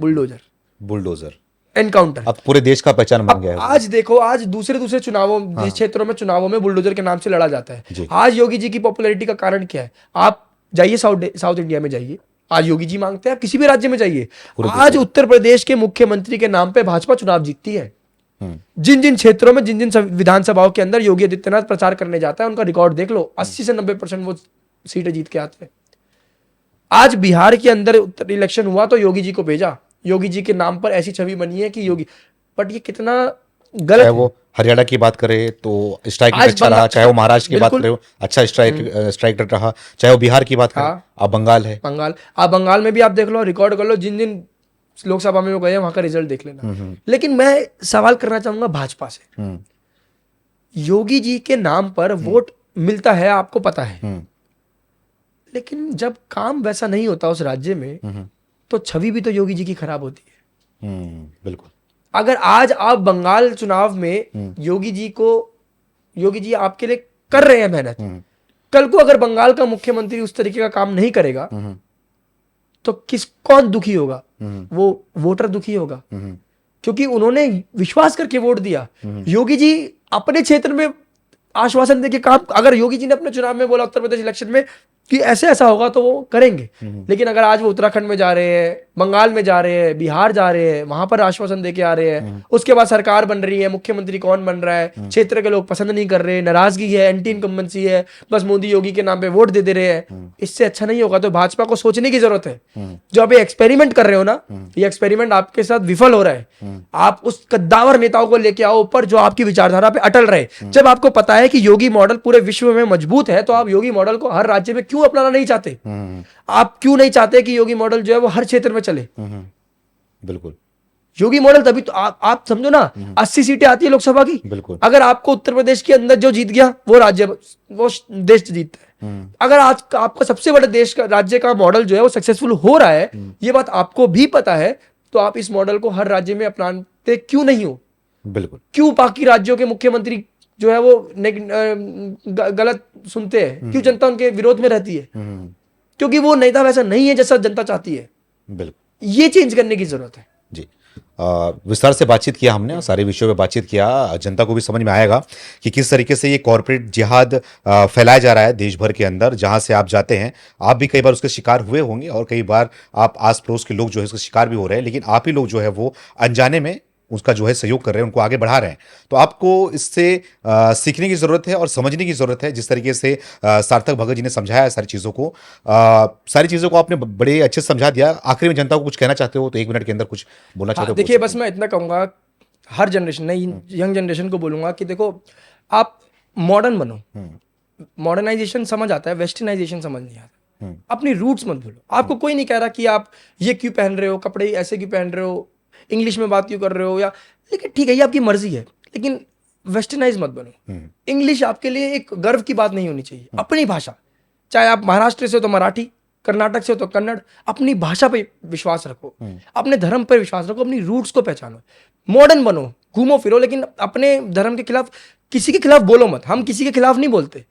बुलडोजर, एनकाउंटर। अब पूरे देश का पहचान बन गया है। आज देखो, आज दूसरे चुनावों, क्षेत्रों में चुनावों में बुलडोजर के नाम से लड़ा जाता है। आज योगी जी की पॉपुलैरिटी का कारण क्या है? आप जाइए साउथ इंडिया में जाइए, आज योगी जी मांगते हैं, आप किसी भी राज्य में जाइए, आज उत्तर प्रदेश के मुख्यमंत्री के नाम पे भाजपा चुनाव जीतती है। जिन जिन क्षेत्रों में, जिन जिन विधानसभाओं के अंदर योगी आदित्यनाथ प्रचार करने जाता है, उनका रिकॉर्ड देख लो, 80 से 90% वो सीटें जीत के आते हैं। आज बिहार के अंदर इलेक्शन हुआ तो योगी जी को भेजा, योगी जी के नाम पर ऐसी छवि बनी है कि योगी, बट ये कितना गलत है। वो हरियाणा की बात करें तो स्ट्राइक रेट अच्छा रहा, चाहे वो महाराष्ट्र की बात करें अच्छा स्ट्राइक रेट रहा, चाहे वो बिहार की बात करें, अब बंगाल है, आप बंगाल में भी आप देख लो, रिकॉर्ड कर लो, जिन जिन लोकसभा में वो गए वहां का रिजल्ट देख लेना। लेकिन मैं सवाल करना चाहूंगा भाजपा से, योगी जी के नाम पर वोट मिलता है, आपको पता है, लेकिन जब काम वैसा नहीं होता उस राज्य में तो छवि भी तो योगी जी की खराब होती है। बिल्कुल। अगर आज आप बंगाल चुनाव में योगी जी आपके लिए कर रहे हैं मेहनत, कल को अगर बंगाल का मुख्यमंत्री उस तरीके का काम नहीं करेगा तो कौन दुखी होगा? वो वोटर दुखी होगा, क्योंकि उन्होंने विश्वास करके वोट दिया। योगी जी अपने क्षेत्र में आश्वासन देके काम, अगर योगी जी ने अपने चुनाव में बोला उत्तर प्रदेश इलेक्शन में कि ऐसे ऐसा होगा तो वो करेंगे, लेकिन अगर आज वो उत्तराखंड में जा रहे हैं, बंगाल में जा रहे हैं, बिहार जा रहे हैं, वहां पर आश्वासन देके आ रहे हैं, उसके बाद सरकार बन रही है, मुख्यमंत्री कौन बन रहा है, क्षेत्र के लोग पसंद नहीं कर रहे, नाराजगी है, एंटी इनकम्बेंसी है, बस मोदी योगी के नाम पे वोट दे रहे हैं। इससे अच्छा नहीं होगा। तो भाजपा को सोचने की जरूरत है। जो आप ये एक्सपेरिमेंट कर रहे हो ना, ये एक्सपेरिमेंट आपके साथ विफल हो रहा है। आप उस कद्दावर नेताओं को लेके आओ ऊपर जो आपकी विचारधारा पे अटल रहे। जब आपको पता है कि योगी मॉडल पूरे विश्व में मजबूत है, तो आप योगी मॉडल को हर राज्य में क्यों अपनाना नहीं चाहते? आप क्यों नहीं चाहते कि योगी मॉडल जो है वो हर क्षेत्र में चले? बिल्कुल। योगी मॉडल तभी तो आप समझो ना, 80 सीटें आती है लोकसभा की। बिल्कुल। अगर आपको उत्तर प्रदेश के अंदर जो जीत गया वो देश जीतता है। अगर आज आपका सबसे बड़ा देश का राज्य का मॉडल जो है वो सक्सेसफुल हो रहा है, ये बात आपको भी पता है, तो आप इस मॉडल को हर राज्य में अपनाते क्यों नहीं हो? बिल्कुल। क्यों बाकी राज्यों के मुख्यमंत्री जो है वो गलत सुनते हैं? क्यों जनता उनके विरोध में रहती है? क्योंकि वो नेता वैसा नहीं है जैसा जनता चाहती है। बिल्कुल। ये चेंज करने की जरूरत है जी। विस्तार से बातचीत किया हमने और सारे विषयों पे बातचीत किया। जनता को भी समझ में आएगा कि किस तरीके से ये कॉर्पोरेट जिहाद फैलाया जा रहा है देश भर के अंदर। जहां से आप जाते हैं, आप भी कई बार उसके शिकार हुए होंगे और कई बार आप आस पड़ोस के लोग जो है उसके शिकार भी हो रहे हैं, लेकिन आप ही लोग जो है वो अनजाने में उसका जो है सहयोग कर रहे हैं, उनको आगे बढ़ा रहे हैं। तो आपको इससे सीखने की जरूरत है और समझने की जरूरत है। जिस तरीके से सार्थक भगत जी ने समझाया है सारी चीजों को आपने बड़े अच्छे से समझा दिया। आखिरी में जनता को कुछ कहना चाहते हो तो 1 मिनट के अंदर कुछ बोलना चाहते हो? देखिए, बस मैं इतना कहूंगा, हर जनरेशन नई यंग जनरेशन को बोलूंगा कि देखो, आप मॉडर्न बनो। मॉडर्नाइजेशन समझ आता है, वेस्टर्नाइजेशन समझ नहीं आता। अपनी रूट्स मत भूलो। आपको कोई नहीं कह रहा कि आप ये क्यों पहन रहे हो, कपड़े ऐसे क्यों पहन रहे हो, इंग्लिश में बात क्यों कर रहे हो, या लेकिन ठीक है, ये आपकी मर्जी है, लेकिन वेस्टर्नाइज मत बनो। इंग्लिश आपके लिए एक गर्व की बात नहीं होनी चाहिए। अपनी भाषा, चाहे आप महाराष्ट्र से हो तो मराठी, कर्नाटक से हो तो कन्नड़, अपनी भाषा पे विश्वास रखो, अपने धर्म पर विश्वास रखो, अपनी रूट्स को पहचानो। मॉडर्न बनो, घूमो फिरो, लेकिन अपने धर्म के खिलाफ, किसी के खिलाफ बोलो मत। हम किसी के खिलाफ नहीं बोलते।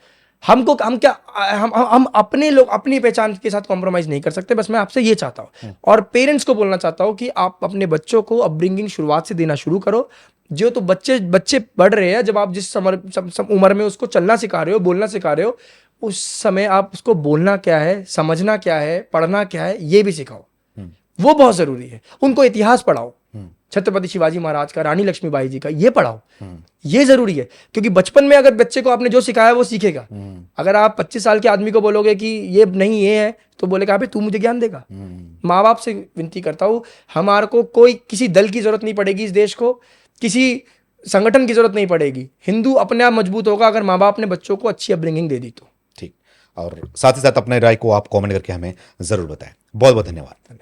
हम अपने लोग अपनी पहचान के साथ कॉम्प्रोमाइज नहीं कर सकते। बस मैं आपसे ये चाहता हूँ, और पेरेंट्स को बोलना चाहता हूँ कि आप अपने बच्चों को अपब्रिंगिंग शुरुआत से देना शुरू करो। जो तो बच्चे बढ़ रहे हैं, जब आप जिस उम्र में उसको चलना सिखा रहे हो, बोलना सिखा रहे हो, उस समय आप उसको बोलना क्या है, समझना क्या है, पढ़ना क्या है, ये भी सिखाओ। वो बहुत जरूरी है। उनको इतिहास पढ़ाओ, छत्रपति शिवाजी महाराज का, रानी लक्ष्मीबाई जी का, ये पढ़ाओ। ये जरूरी है, क्योंकि बचपन में अगर बच्चे को आपने जो सिखाया वो सीखेगा। अगर आप 25 साल के आदमी को बोलोगे कि ये नहीं ये है, तो बोलेगा अबे तू मुझे ज्ञान देगा। माँ बाप से विनती करता हूँ, हमारे को कोई किसी दल की जरूरत नहीं पड़ेगी, इस देश को किसी संगठन की जरूरत नहीं पड़ेगी। हिंदू अपने आप मजबूत होगा अगर माँ बाप ने बच्चों को अच्छी अपब्रिंगिंग दे दी तो। ठीक। और साथ ही साथ अपने राय को आप कमेंट करके हमें जरूर बताएं। बहुत बहुत धन्यवाद।